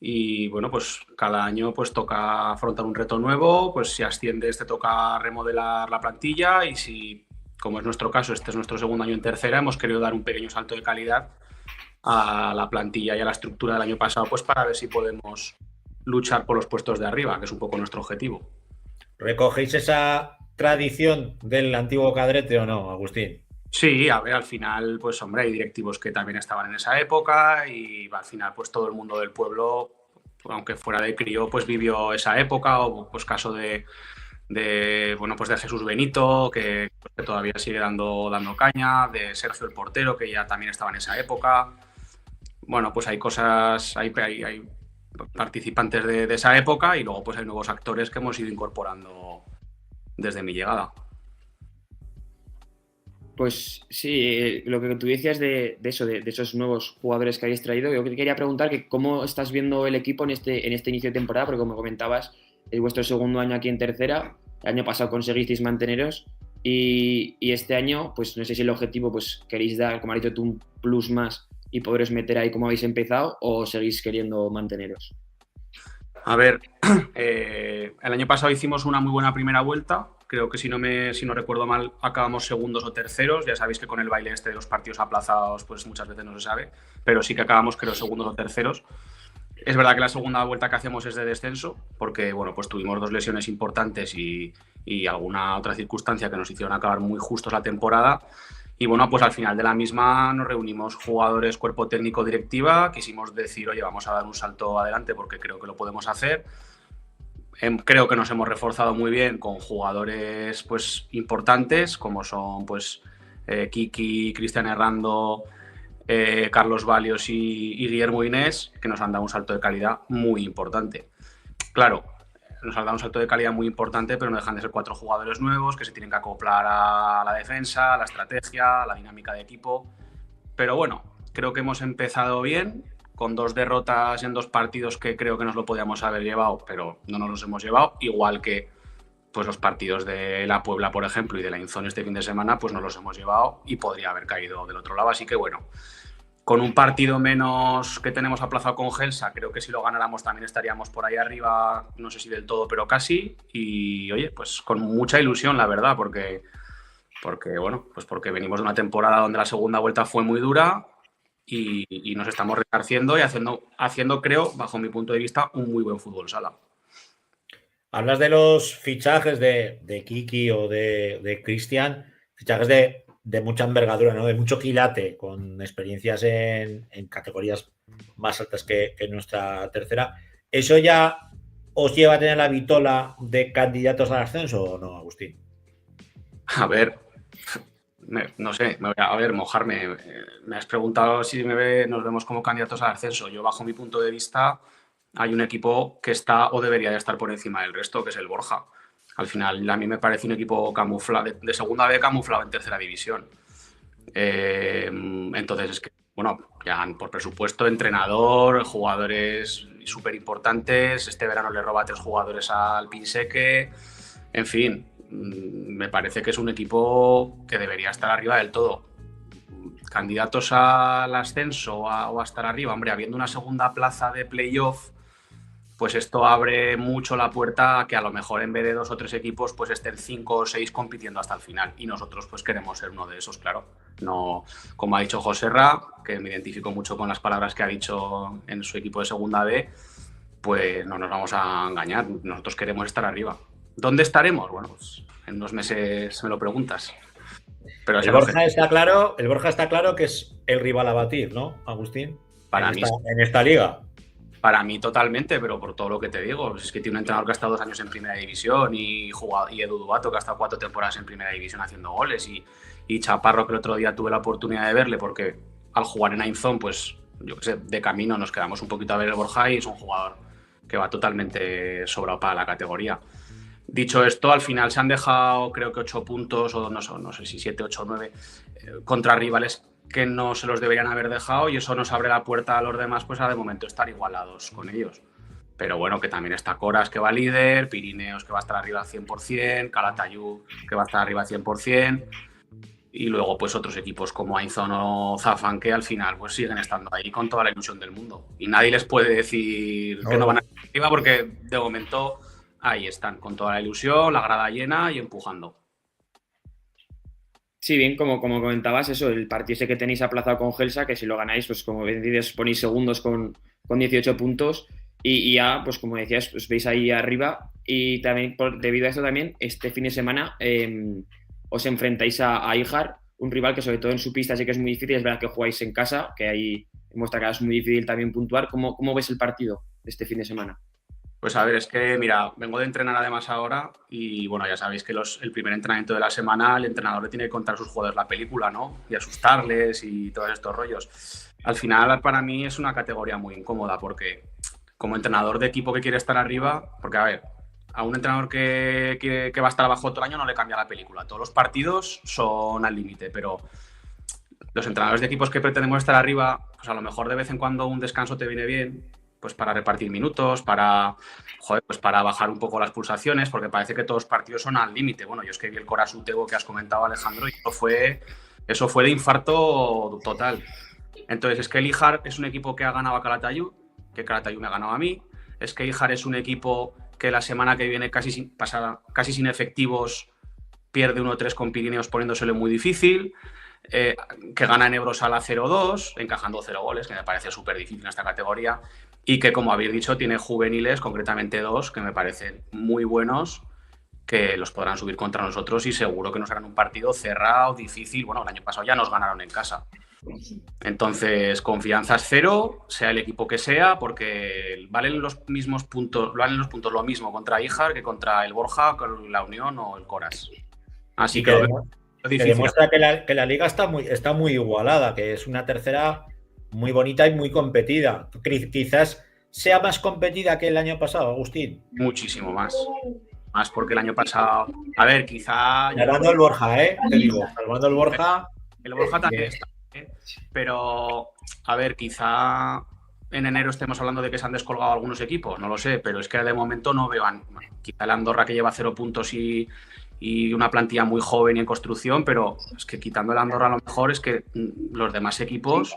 Y bueno, pues cada año pues toca afrontar un reto nuevo, pues si asciendes te toca remodelar la plantilla y si, como es nuestro caso, este es nuestro 2.º año en tercera, hemos querido dar un pequeño salto de calidad a la plantilla y a la estructura del año pasado, pues para ver si podemos luchar por los puestos de arriba, que es un poco nuestro objetivo.
¿Recogéis esa tradición del antiguo Cadrete o no, Agustín?
Sí, a ver, al final, pues hombre, hay directivos que también estaban en esa época y al final, pues todo el mundo del pueblo, aunque fuera de crío, pues vivió esa época, o pues caso de bueno, pues de Jesús Benito, que todavía sigue dando caña, de Sergio el portero, que ya también estaba en esa época. Bueno, pues hay cosas, hay participantes de esa época y luego pues hay nuevos actores que hemos ido incorporando desde mi llegada.
Pues sí, lo que tú decías de esos nuevos jugadores que habéis traído, yo quería preguntar que cómo estás viendo el equipo en este inicio de temporada, porque como comentabas, es vuestro 2.º año aquí en tercera, el año pasado conseguisteis manteneros y este año, pues no sé si el objetivo pues queréis dar, como has dicho tú, un plus más y poderos meter ahí como habéis empezado o seguís queriendo manteneros.
A ver, el año pasado hicimos una muy buena primera vuelta. Creo que si no recuerdo mal, acabamos segundos o terceros. Ya sabéis que con el baile de los partidos aplazados, pues muchas veces no se sabe. Pero sí que acabamos, creo, segundos o terceros. Es verdad que la segunda vuelta que hacemos es de descenso, porque bueno, pues tuvimos 2 lesiones importantes y alguna otra circunstancia que nos hicieron acabar muy justos la temporada. Y bueno, pues al final de la misma nos reunimos jugadores, cuerpo técnico, directiva. Quisimos decir, oye, vamos a dar un salto adelante porque creo que lo podemos hacer. Creo que nos hemos reforzado muy bien con jugadores pues importantes, como son pues Kiki, Cristian Herrando, Carlos Valios y Guillermo Inés, que nos han dado un salto de calidad muy importante. Claro, nos han dado un salto de calidad muy importante, pero no dejan de ser 4 jugadores nuevos que se tienen que acoplar a la defensa, a la estrategia, a la dinámica de equipo. Pero bueno, creo que hemos empezado bien, con 2 derrotas en 2 partidos que creo que nos lo podíamos haber llevado, pero no nos los hemos llevado, igual que pues los partidos de la Puebla, por ejemplo, y de la Inzón este fin de semana, pues no los hemos llevado y podría haber caído del otro lado. Así que bueno, con un partido menos que tenemos aplazado con Gelsa, creo que si lo ganáramos también estaríamos por ahí arriba, no sé si del todo, pero casi. Y oye, pues con mucha ilusión, la verdad, porque bueno, pues porque venimos de una temporada donde la segunda vuelta fue muy dura y nos estamos resarciendo y haciendo, creo, bajo mi punto de vista, un muy buen fútbol sala.
Hablas de los fichajes de Kiki o de Cristian, fichajes de mucha envergadura, ¿no? De mucho quilate, con experiencias en categorías más altas que nuestra tercera. ¿Eso ya os lleva a tener la vitola de candidatos al ascenso o no, Agustín?
A ver, no sé, mojarme. Me has preguntado si nos vemos como candidatos al ascenso. Yo, bajo mi punto de vista, hay un equipo que está o debería de estar por encima del resto, que es el Borja. Al final, a mí me parece un equipo camuflado, de segunda B camuflado en tercera división. Entonces, es que, bueno, ya por presupuesto, entrenador, jugadores súper importantes. Este verano le roba 3 jugadores al Pinseque. En fin, me parece que es un equipo que debería estar arriba del todo. Candidatos al ascenso o a estar arriba, hombre, habiendo una segunda plaza de playoff, pues esto abre mucho la puerta a que a lo mejor en vez de 2 o 3 equipos pues estén 5 o 6 compitiendo hasta el final, y nosotros pues queremos ser uno de esos, claro. No, como ha dicho Joserra, que me identifico mucho con las palabras que ha dicho en su equipo de segunda B, pues no nos vamos a engañar, nosotros queremos estar arriba. ¿Dónde estaremos? Bueno, pues en unos meses me lo preguntas. Pero
el Borja está claro que es el rival a batir, ¿no, Agustín?
Para mí,
en esta liga.
Para mí totalmente, pero por todo lo que te digo. Es que tiene un entrenador que ha estado 2 años en primera división y Edu Dubato, que ha estado 4 temporadas en primera división haciendo goles, y Chaparro, que el otro día tuve la oportunidad de verle porque al jugar en Ainzón, pues yo qué sé, de camino nos quedamos un poquito a ver el Borja, y es un jugador que va totalmente sobrado para la categoría. Dicho esto, al final se han dejado creo que 8 puntos, o no sé si 7, 8 o 9, contra rivales que no se los deberían haber dejado, y eso nos abre la puerta a los demás pues a de momento estar igualados con ellos. Pero bueno, que también está Coras, que va líder, Pirineos, que va a estar arriba al 100%, Calatayud, que va a estar arriba al 100%, y luego pues otros equipos como Ainzón o Zafán, que al final pues siguen estando ahí con toda la ilusión del mundo. Y nadie les puede decir que no van a estar arriba, porque de momento ahí están, con toda la ilusión, la grada llena y empujando.
Sí, bien, como comentabas, eso, el partido ese que tenéis aplazado con Gelsa, que si lo ganáis, pues como decides, ponéis segundos con 18 puntos, y ya, pues como decías, os veis ahí arriba. Y también, debido a esto también, este fin de semana os enfrentáis a Ijar, un rival que sobre todo en su pista sí que es muy difícil. Es verdad que jugáis en casa, que ahí en vuestra casa es muy difícil también puntuar. ¿Cómo ves el partido de este fin de semana?
Pues a ver, es que mira, vengo de entrenar además ahora, y bueno, ya sabéis que el primer entrenamiento de la semana el entrenador le tiene que contar a sus jugadores la película, ¿no? Y asustarles y todos estos rollos. Al final, para mí es una categoría muy incómoda, porque como entrenador de equipo que quiere estar arriba, porque a ver, a un entrenador que va a estar abajo todo el año no le cambia la película. Todos los partidos son al límite, pero los entrenadores de equipos que pretendemos estar arriba, pues a lo mejor de vez en cuando un descanso te viene bien, pues para repartir minutos, pues para bajar un poco las pulsaciones, porque parece que todos los partidos son al límite. Bueno, yo es que vi el Coras Utebo que has comentado, Alejandro, y eso fue de infarto total. Entonces, es que el Ijar es un equipo que ha ganado a Calatayud, que Calatayud me ha ganado a mí. Es que Ijar es un equipo que la semana que viene casi sin efectivos pierde 1-3 con Pirineos, poniéndoselo muy difícil. Que gana en Ebrosala 0-2, encajando 0 goles, que me parece súper difícil en esta categoría. Y que, como habéis dicho, tiene juveniles, concretamente 2, que me parecen muy buenos, que los podrán subir contra nosotros, y seguro que nos harán un partido cerrado, difícil. Bueno, el año pasado ya nos ganaron en casa. Entonces, confianza es 0, sea el equipo que sea, porque valen los puntos lo mismo contra Ijar que contra el Borja, con la Unión o el Coras. Así que
demuestra que la liga está muy igualada, que es una tercera muy bonita y muy competida. Quizás sea más competida que el año pasado, Agustín.
Muchísimo más. Más porque el año pasado... A ver, quizá...
Salvando el Borja, te digo. Salvando el Borja...
El Borja también está. Pero, a ver, quizá en enero estemos hablando de que se han descolgado algunos equipos, no lo sé, pero es que de momento no veo, quizá el Andorra que lleva 0 puntos y una plantilla muy joven y en construcción, pero es que quitando el Andorra a lo mejor es que los demás equipos,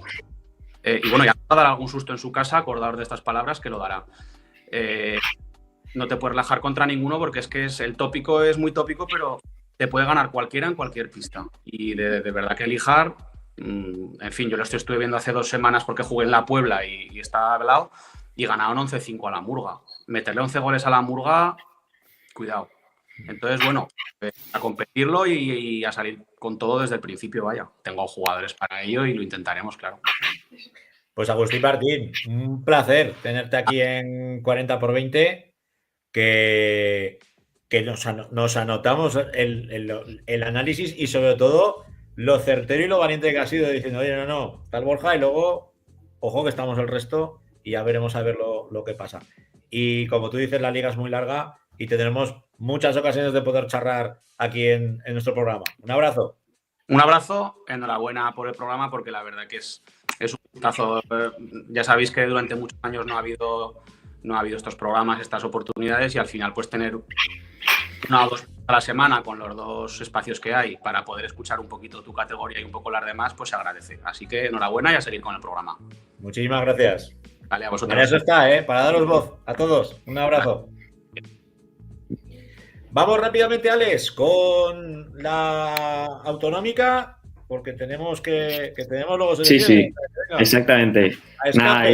y bueno, ya va a dar algún susto en su casa, acordaos de estas palabras, que lo dará. No te puedes relajar contra ninguno porque es que el tópico es muy tópico, pero te puede ganar cualquiera en cualquier pista. Y de verdad que Lijar, en fin, yo lo estuve viendo hace 2 semanas porque jugué en la Puebla y estaba hablado, y ganaron 11-5 a la Murga. Meterle 11 goles a la Murga, cuidado. Entonces, bueno, a competirlo y a salir con todo desde el principio, vaya. Tengo jugadores para ello y lo intentaremos, claro.
Pues Agustín Martín, un placer tenerte aquí en 40x20, que nos anotamos el análisis y sobre todo lo certero y lo valiente que ha sido diciendo, oye, no, tal Borja, y luego, ojo que estamos el resto y ya veremos a ver lo que pasa. Y como tú dices, la liga es muy larga y tendremos muchas ocasiones de poder charlar aquí en nuestro programa. Un abrazo.
Un abrazo, enhorabuena por el programa porque la verdad que es un gustazo. Ya sabéis que durante muchos años no ha habido estos programas, estas oportunidades, y al final pues tener 1 o 2 a la semana con los 2 espacios que hay para poder escuchar un poquito tu categoría y un poco las demás, pues se agradece. Así que enhorabuena y a seguir con el programa.
Muchísimas gracias.
Vale, a vosotros.
Para eso está, para daros voz a todos. Un abrazo. Vamos rápidamente, Alex, con la autonómica, porque tenemos luego selecciones.
Sí, exactamente. Nada,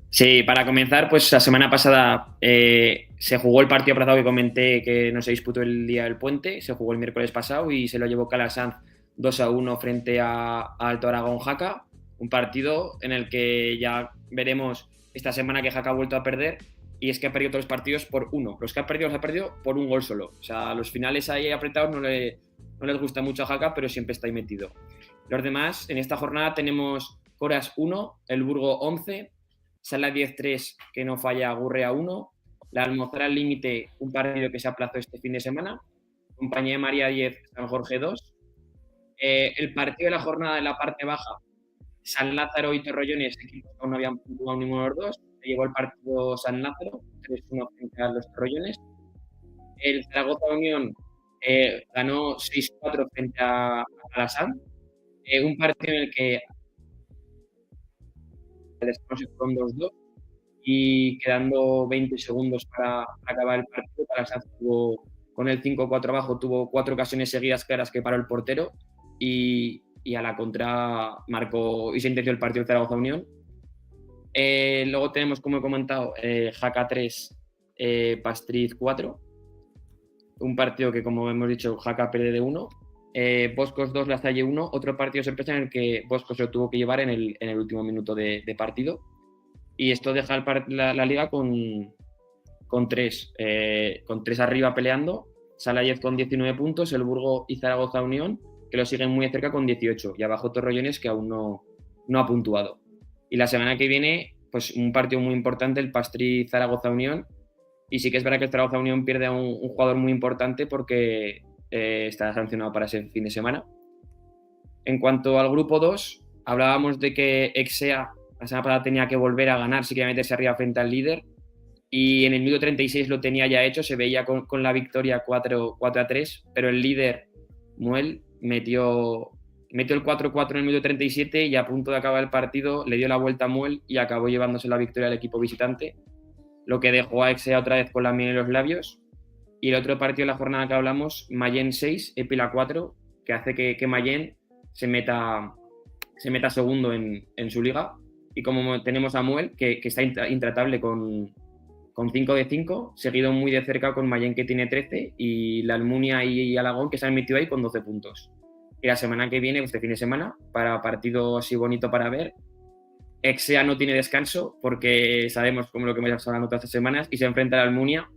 sí, para comenzar, pues la semana pasada se jugó el partido aplazado que comenté que no se disputó el día del puente, se jugó el miércoles pasado y se lo llevó Calasanz 2-1 frente a Alto Aragón Jaca, un partido en el que ya veremos esta semana que Jaca ha vuelto a perder. Y es que ha perdido todos los partidos por 1. Los que ha perdido los ha perdido por 1 gol solo. O sea, los finales ahí apretados no les gusta mucho a Jaca, pero siempre está ahí metido. Los demás, en esta jornada tenemos Coras 1, El Burgo 11, Sala 10-3, que no falla, Gurrea 1, la Almozara al Límite, un partido que se aplazó este fin de semana, Compañía de María 10, San Jorge 2. El partido de la jornada en la parte baja, San Lázaro y Torrellones, equipos que aún no habían puntuado ninguno de los dos. Se llevó el partido San Lázaro, 3-1 frente a los Torrellones. El Zaragoza Unión ganó 6-4 frente a Calasanz. Un partido en el que el descanso fueron 2-2 y quedando 20 segundos para acabar el partido, Calasanz tuvo, con el 5-4 abajo, tuvo 4 ocasiones seguidas claras que paró el portero y a la contra marcó y sentenció el partido de Zaragoza Unión. Luego tenemos, como he comentado, Jaca 3, Pastriz 4. Un partido que, como hemos dicho, Jaca pierde de 1. Boscos 2, La Salle 1. Otro partido sorpresa en el que Boscos se lo tuvo que llevar en el último minuto de partido. Y esto deja la liga con 3 arriba peleando. Salayez con 19 puntos, El Burgo y Zaragoza Unión, que lo siguen muy de cerca con 18. Y abajo Torrellones, que aún no ha puntuado. Y la semana que viene, pues un partido muy importante, el Pastriz Zaragoza Unión. Y sí que es verdad que el Zaragoza Unión pierde a un jugador muy importante porque está sancionado para ese fin de semana. En cuanto al grupo 2, hablábamos de que Exea la semana pasada tenía que volver a ganar si quería meterse arriba frente al líder. Y en el minuto 36 lo tenía ya hecho, se veía con la victoria 4-3, pero el líder, Muel, metió el 4-4 en el minuto 37 y a punto de acabar el partido le dio la vuelta a Muel y acabó llevándose la victoria al equipo visitante, lo que dejó a Exea otra vez con la miel en los labios. Y el otro partido de la jornada que hablamos, Mayén 6, Épila 4, que hace que Mayén se meta segundo en su liga. Y como tenemos a Muel, que está intratable con 5 de 5, seguido muy de cerca con Mayén, que tiene 13, y la Almunia y Alagón, que se han metido ahí con 12 puntos. Y la semana que viene, este fin de semana, para partido así bonito para ver, Exea no tiene descanso porque sabemos como lo que hemos estado hablando todas estas semanas y se enfrenta a la Almunia,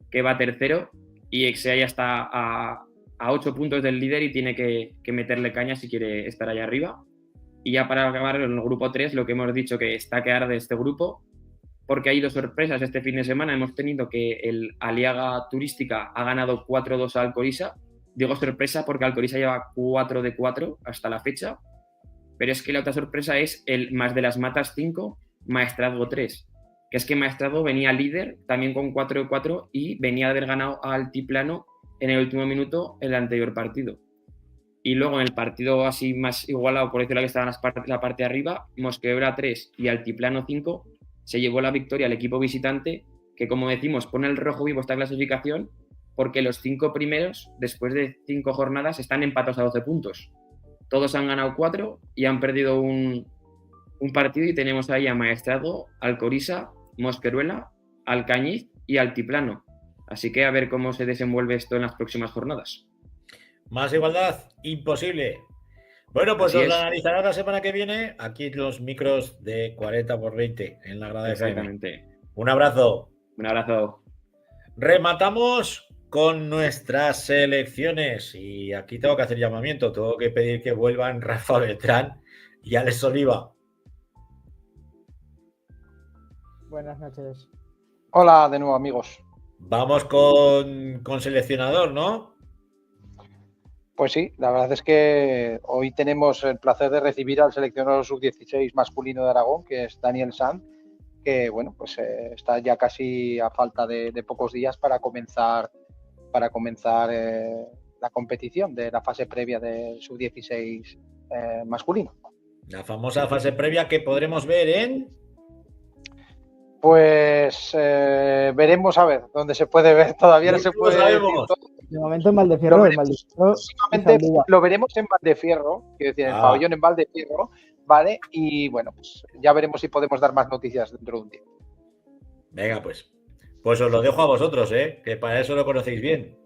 que va tercero, y Exea ya está a 8 puntos del líder y tiene que meterle caña si quiere estar allá arriba. Y ya para acabar en el grupo 3, lo que hemos dicho que está que arde este grupo, porque hay 2 sorpresas este fin de semana. Hemos tenido que el Aliaga Turística ha ganado 4-2 a Alcorisa. Digo sorpresa porque Alcorisa lleva 4 de 4 hasta la fecha. Pero es que la otra sorpresa es el más de las matas 5, Maestrazgo 3. Que es que Maestrazgo venía líder también con 4-4 y venía de haber ganado a Altiplano en el último minuto el anterior partido. Y luego en el partido así más igualado, por decirlo que estaba en la parte de arriba, Mosqueebra 3 y Altiplano 5 se llevó la victoria al equipo visitante, que como decimos, pone el rojo vivo esta clasificación, porque los 5 primeros, después de 5 jornadas, están empatados a 12 puntos. Todos han ganado 4 y han perdido un partido, y tenemos ahí a Maestrazgo, Alcoriza, Mosqueruela, Alcañiz y Altiplano. Así que a ver cómo se desenvuelve esto en las próximas jornadas.
Más igualdad, imposible. Bueno, pues
Así
os lo
es.
analizará la semana que viene aquí los micros de 40x20 en la grada de FM.
Exactamente.
Un abrazo.
Un abrazo.
Rematamos con nuestras selecciones y aquí tengo que hacer llamamiento, tengo que pedir que vuelvan Rafa Beltrán y Alex Oliva.
Buenas noches.
Hola de nuevo, amigos.
Vamos con seleccionador, ¿no?
Pues sí, la verdad es que hoy tenemos el placer de recibir al seleccionador sub-16 masculino de Aragón, que es Daniel Sanz, que bueno, pues está ya casi a falta de pocos días para comenzar la competición de la fase previa del sub-16 masculino.
La famosa fase previa que podremos ver en...
Pues veremos a ver dónde se puede ver. Todavía no se puede decir todo.
De momento en Valdefierro.
Lo veremos en Valdefierro, quiero decir, en el pabellón en Valdefierro, ¿vale? Y bueno, pues ya veremos si podemos dar más noticias dentro de un tiempo.
Venga, pues os lo dejo a vosotros, que para eso lo conocéis bien.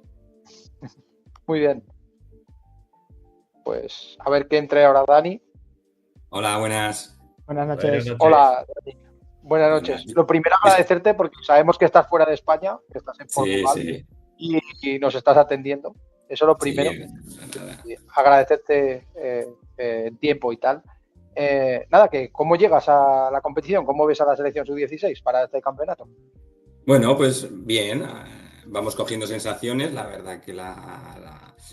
Muy bien. Pues a ver qué entre ahora Dani.
Hola, buenas.
Buenas noches.
Hola, Dani. Buenas noches. Lo primero, agradecerte porque sabemos que estás fuera de España, que estás en Portugal,
sí.
Y nos estás atendiendo. Eso es lo primero. Sí, agradecerte el tiempo y tal. Nada, que ¿cómo llegas a la competición? ¿Cómo ves a la selección sub-16 para este campeonato?
Bueno, pues bien, vamos cogiendo sensaciones. La verdad que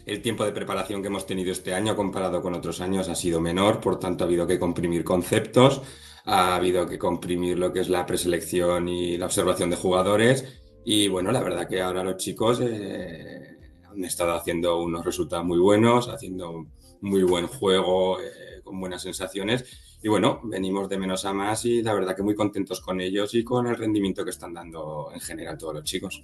el tiempo de preparación que hemos tenido este año comparado con otros años ha sido menor, por tanto ha habido que comprimir conceptos, ha habido que comprimir lo que es la preselección y la observación de jugadores. Y bueno, la verdad que ahora los chicos han estado haciendo unos resultados muy buenos, haciendo muy buen juego, con buenas sensaciones. Y bueno, venimos de menos a más y la verdad que muy contentos con ellos y con el rendimiento que están dando en general todos los chicos.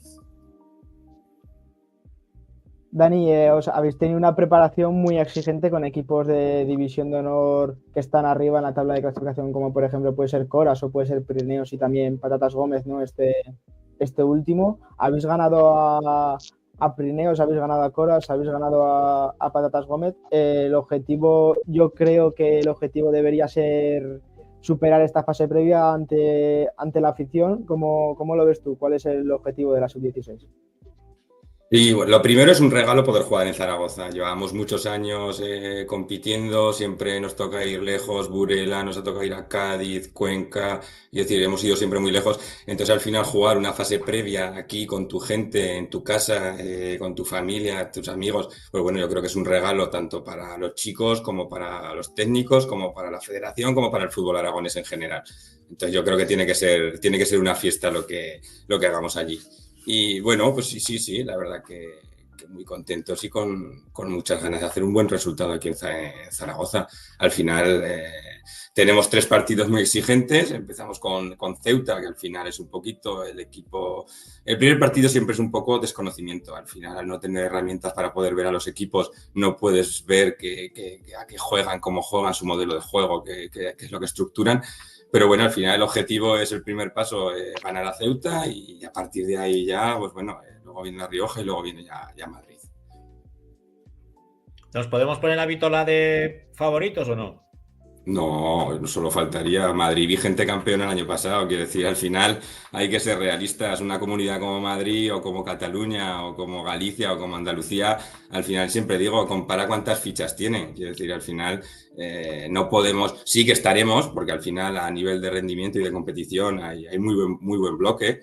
Dani, habéis tenido una preparación muy exigente con equipos de División de Honor que están arriba en la tabla de clasificación, como por ejemplo puede ser Coras o puede ser Pirineos y también Patatas Gómez, ¿no? Este último. Habéis ganado a Pirineos, habéis ganado a Coras, habéis ganado a Patatas Gómez. El objetivo, yo creo que el objetivo debería ser superar esta fase previa ante la afición. ¿Cómo lo ves tú? ¿Cuál es el objetivo de la sub-16?
Y bueno, lo primero es un regalo poder jugar en Zaragoza. Llevamos muchos años compitiendo, siempre nos toca ir lejos, Burela, nos ha tocado ir a Cádiz, Cuenca, es decir, hemos ido siempre muy lejos. Entonces al final jugar una fase previa aquí con tu gente, en tu casa, con tu familia, tus amigos, pues bueno, yo creo que es un regalo tanto para los chicos como para los técnicos, como para la federación, como para el fútbol aragonés en general. Entonces yo creo que tiene que ser una fiesta lo que hagamos allí. Y bueno, pues sí, la verdad que muy contentos y con muchas ganas de hacer un buen resultado aquí en Zaragoza. Al final tenemos 3 partidos muy exigentes, empezamos con Ceuta, que al final es un poquito el equipo... El primer partido siempre es un poco desconocimiento, al final al no tener herramientas para poder ver a los equipos no puedes ver a qué juegan, cómo juegan, su modelo de juego, qué es lo que estructuran. Pero bueno, al final el objetivo es el primer paso, ganar a Ceuta y a partir de ahí ya, pues bueno, luego viene La Rioja y luego viene ya Madrid.
¿Nos podemos poner la vitola de favoritos o no?
No, solo faltaría. Madrid vigente campeón el año pasado. Quiero decir, al final hay que ser realistas. Una comunidad como Madrid o como Cataluña o como Galicia o como Andalucía, al final siempre digo, compara cuántas fichas tienen. Quiero decir, al final no podemos, sí que estaremos, porque al final a nivel de rendimiento y de competición hay muy buen bloque.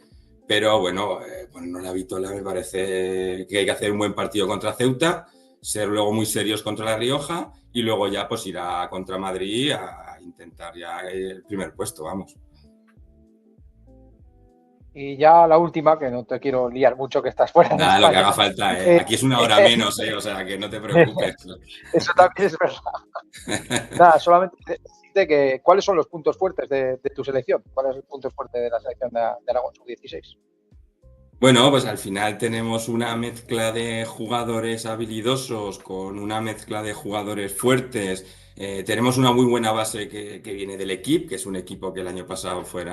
Pero bueno, ponernos la vitola me parece que hay que hacer un buen partido contra Ceuta. ser luego muy serios contra La Rioja y luego ya pues ir a contra Madrid a intentar ya el primer puesto, vamos.
Y ya la última, que no te quiero liar mucho, que estás fuera.
Nada, lo que haga falta, aquí es una hora menos, o sea que no te preocupes.
Eso también es verdad. Nada, solamente decirte que cuáles son los puntos fuertes de tu selección. ¿Cuál es el punto fuerte de la selección de Aragón Sub-16?
Bueno, pues al final tenemos una mezcla de jugadores habilidosos con una mezcla de jugadores fuertes. Tenemos una muy buena base que viene del equipo, que es un equipo que el año pasado fue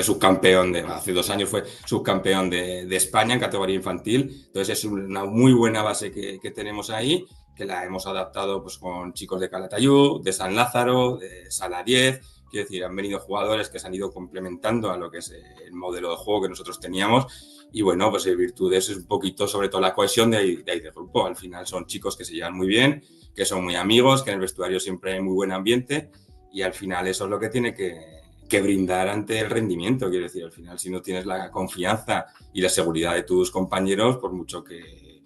subcampeón, hace 2 años fue subcampeón de España en categoría infantil. Entonces es una muy buena base que tenemos ahí, que la hemos adaptado pues, con chicos de Calatayud, de San Lázaro, de Sala 10. Quiero decir, han venido jugadores que se han ido complementando a lo que es el modelo de juego que nosotros teníamos y bueno, pues en virtud de eso es un poquito sobre todo la cohesión de ahí del grupo. Al final son chicos que se llevan muy bien, que son muy amigos, que en el vestuario siempre hay muy buen ambiente y al final eso es lo que tiene que brindar ante el rendimiento. Quiero decir, al final si no tienes la confianza y la seguridad de tus compañeros, por mucho que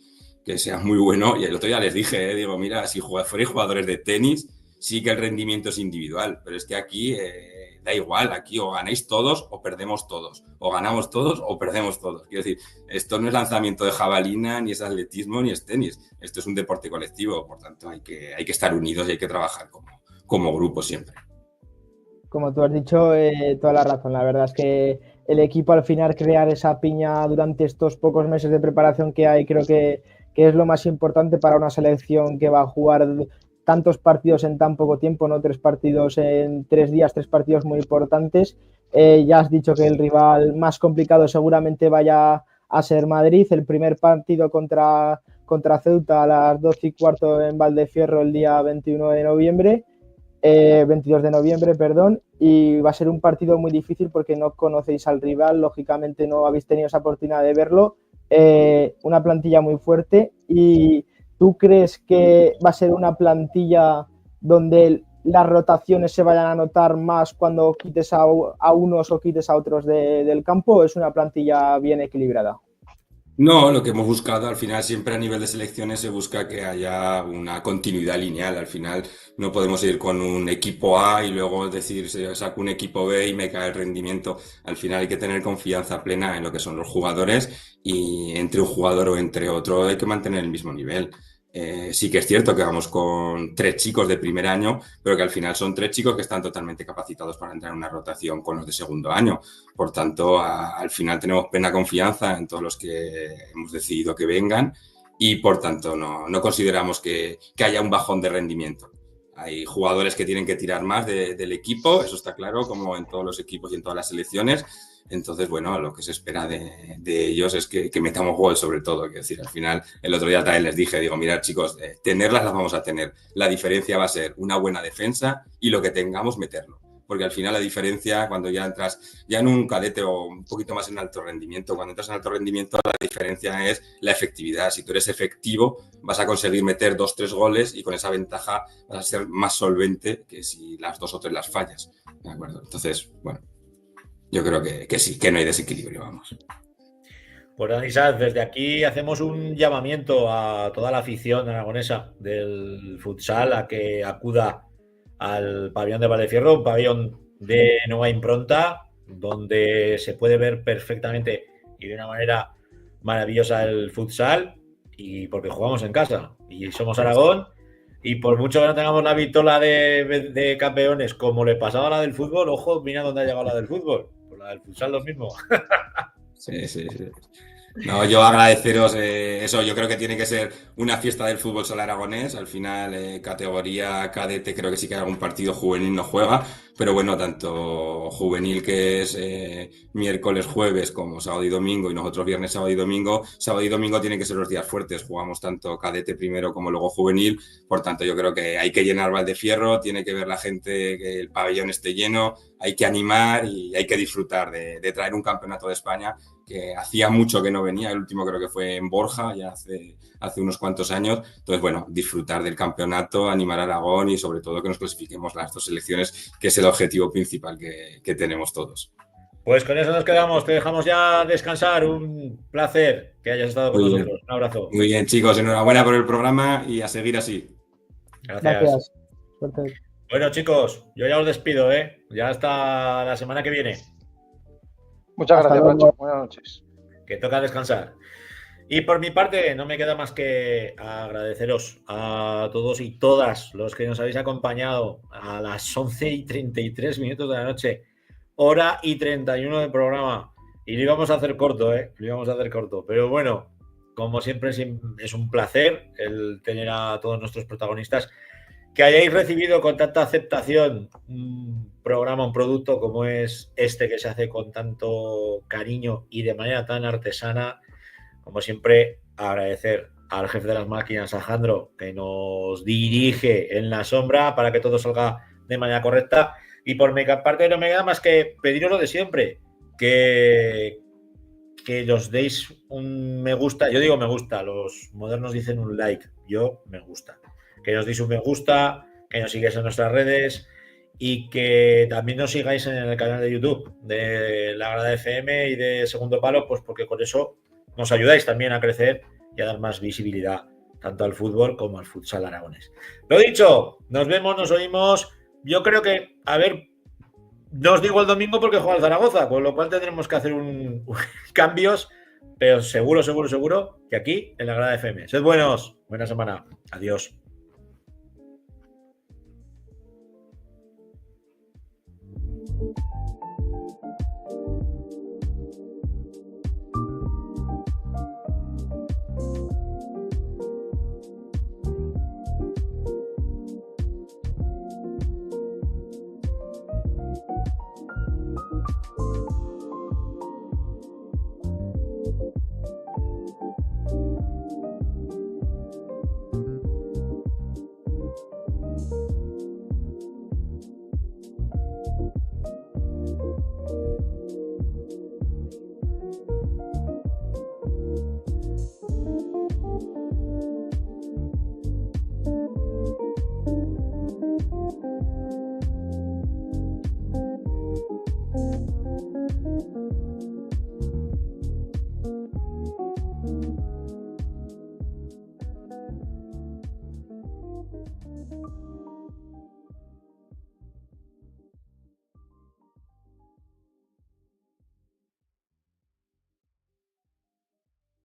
seas muy bueno, y el otro día les dije, digo, mira, si fuerais jugadores de tenis, sí que el rendimiento es individual, pero es que aquí da igual, aquí o ganáis todos o perdemos todos, o ganamos todos o perdemos todos. Quiero decir, esto no es lanzamiento de jabalina, ni es atletismo, ni es tenis, esto es un deporte colectivo, por tanto hay que estar unidos y hay que trabajar como grupo siempre.
Como tú has dicho, toda la razón, la verdad es que el equipo al final crear esa piña durante estos pocos meses de preparación que hay, creo que es lo más importante para una selección que va a jugar tantos partidos en tan poco tiempo, ¿no? 3 partidos en 3 días, 3 partidos muy importantes. Ya has dicho que el rival más complicado seguramente vaya a ser Madrid. El primer partido contra Ceuta a las 12:15 en Valdefierro el día 22 de noviembre, perdón, y va a ser un partido muy difícil porque no conocéis al rival, lógicamente no habéis tenido esa oportunidad de verlo. Una plantilla muy fuerte y ¿tú crees que va a ser una plantilla donde las rotaciones se vayan a notar más cuando quites a unos o quites a otros del campo? ¿O es una plantilla bien equilibrada?
No, lo que hemos buscado al final siempre a nivel de selecciones se busca que haya una continuidad lineal. Al final no podemos ir con un equipo A y luego decir saco un equipo B y me cae el rendimiento. Al final hay que tener confianza plena en lo que son los jugadores y entre un jugador o entre otro hay que mantener el mismo nivel. Sí que es cierto que vamos con 3 chicos de primer año, pero que al final son 3 chicos que están totalmente capacitados para entrar en una rotación con los de segundo año. Por tanto, al final tenemos plena confianza en todos los que hemos decidido que vengan y por tanto no consideramos que haya un bajón de rendimiento. Hay jugadores que tienen que tirar más del equipo, eso está claro, como en todos los equipos y en todas las selecciones. Entonces, bueno, lo que se espera de ellos es que metamos gol sobre todo. Quiero decir, al final, el otro día también les dije, digo, mirad chicos, tenerlas las vamos a tener. La diferencia va a ser una buena defensa y lo que tengamos meterlo. Porque al final la diferencia, cuando ya entras ya en un cadete o un poquito más en alto rendimiento, cuando entras en alto rendimiento, la diferencia es la efectividad. Si tú eres efectivo, vas a conseguir meter 2-3 goles y con esa ventaja vas a ser más solvente que si las 2 o 3 las fallas. ¿De acuerdo? Entonces, bueno, yo creo que sí, que no hay desequilibrio, vamos.
Pues Anisad, desde aquí hacemos un llamamiento a toda la afición aragonesa del futsal a que acuda al pabellón de Valdefierro, un pabellón de nueva impronta, donde se puede ver perfectamente y de una manera maravillosa el futsal, y porque jugamos en casa y somos Aragón, y por mucho que no tengamos la vitola de campeones como le pasaba a la del fútbol, ojo, mira dónde ha llegado la del fútbol, pues la del futsal lo mismo.
Sí. No, yo agradeceros eso, yo creo que tiene que ser una fiesta del fútbol sala aragonés, al final categoría cadete creo que sí que hay algún partido juvenil no juega, pero bueno, tanto juvenil que es miércoles, jueves como sábado y domingo y nosotros viernes, sábado y domingo tienen que ser los días fuertes, jugamos tanto cadete primero como luego juvenil, por tanto yo creo que hay que llenar Valdefierro, tiene que ver la gente que el pabellón esté lleno, hay que animar y hay que disfrutar de traer un campeonato de España que hacía mucho que no venía, el último creo que fue en Borja, ya hace unos cuantos años. Entonces, bueno, disfrutar del campeonato, animar a Aragón y sobre todo que nos clasifiquemos las 2 selecciones, que es el objetivo principal que tenemos todos.
Pues con eso nos quedamos. Te dejamos ya descansar. Un placer que hayas estado con nosotros. Un abrazo.
Muy bien, chicos. Enhorabuena por el programa y a seguir así.
Gracias.
Suerte.
Bueno, chicos, yo ya os despido, ¿eh? Ya hasta la semana que viene.
Muchas
Hasta
gracias,
luego.
Francho. Buenas noches.
Que toca descansar. Y por mi parte, no me queda más que agradeceros a todos y todas los que nos habéis acompañado a las 11:33 de la noche, hora y 31 del programa. Y lo íbamos a hacer corto, ¿eh? Lo íbamos a hacer corto. Pero bueno, como siempre, es un placer el tener a todos nuestros protagonistas. Que hayáis recibido con tanta aceptación un programa, un producto como es este, que se hace con tanto cariño y de manera tan artesana. Como siempre, agradecer al jefe de las máquinas, Alejandro, que nos dirige en la sombra para que todo salga de manera correcta. Y por mi parte no me queda más que pediros lo de siempre, que nos deis un me gusta. Yo digo me gusta, los modernos dicen un like, yo me gusta. Que nos deis un me gusta, que nos sigáis en nuestras redes y que también nos sigáis en el canal de YouTube de La Grada FM y de Segundo Palo, pues porque con eso nos ayudáis también a crecer y a dar más visibilidad tanto al fútbol como al futsal aragonés. Lo dicho, nos vemos, nos oímos. Yo creo que, a ver, no os digo el domingo porque juega el Zaragoza, con lo cual tendremos que hacer cambios, pero seguro que aquí en La Grada FM. Sed buenos, buena semana. Adiós.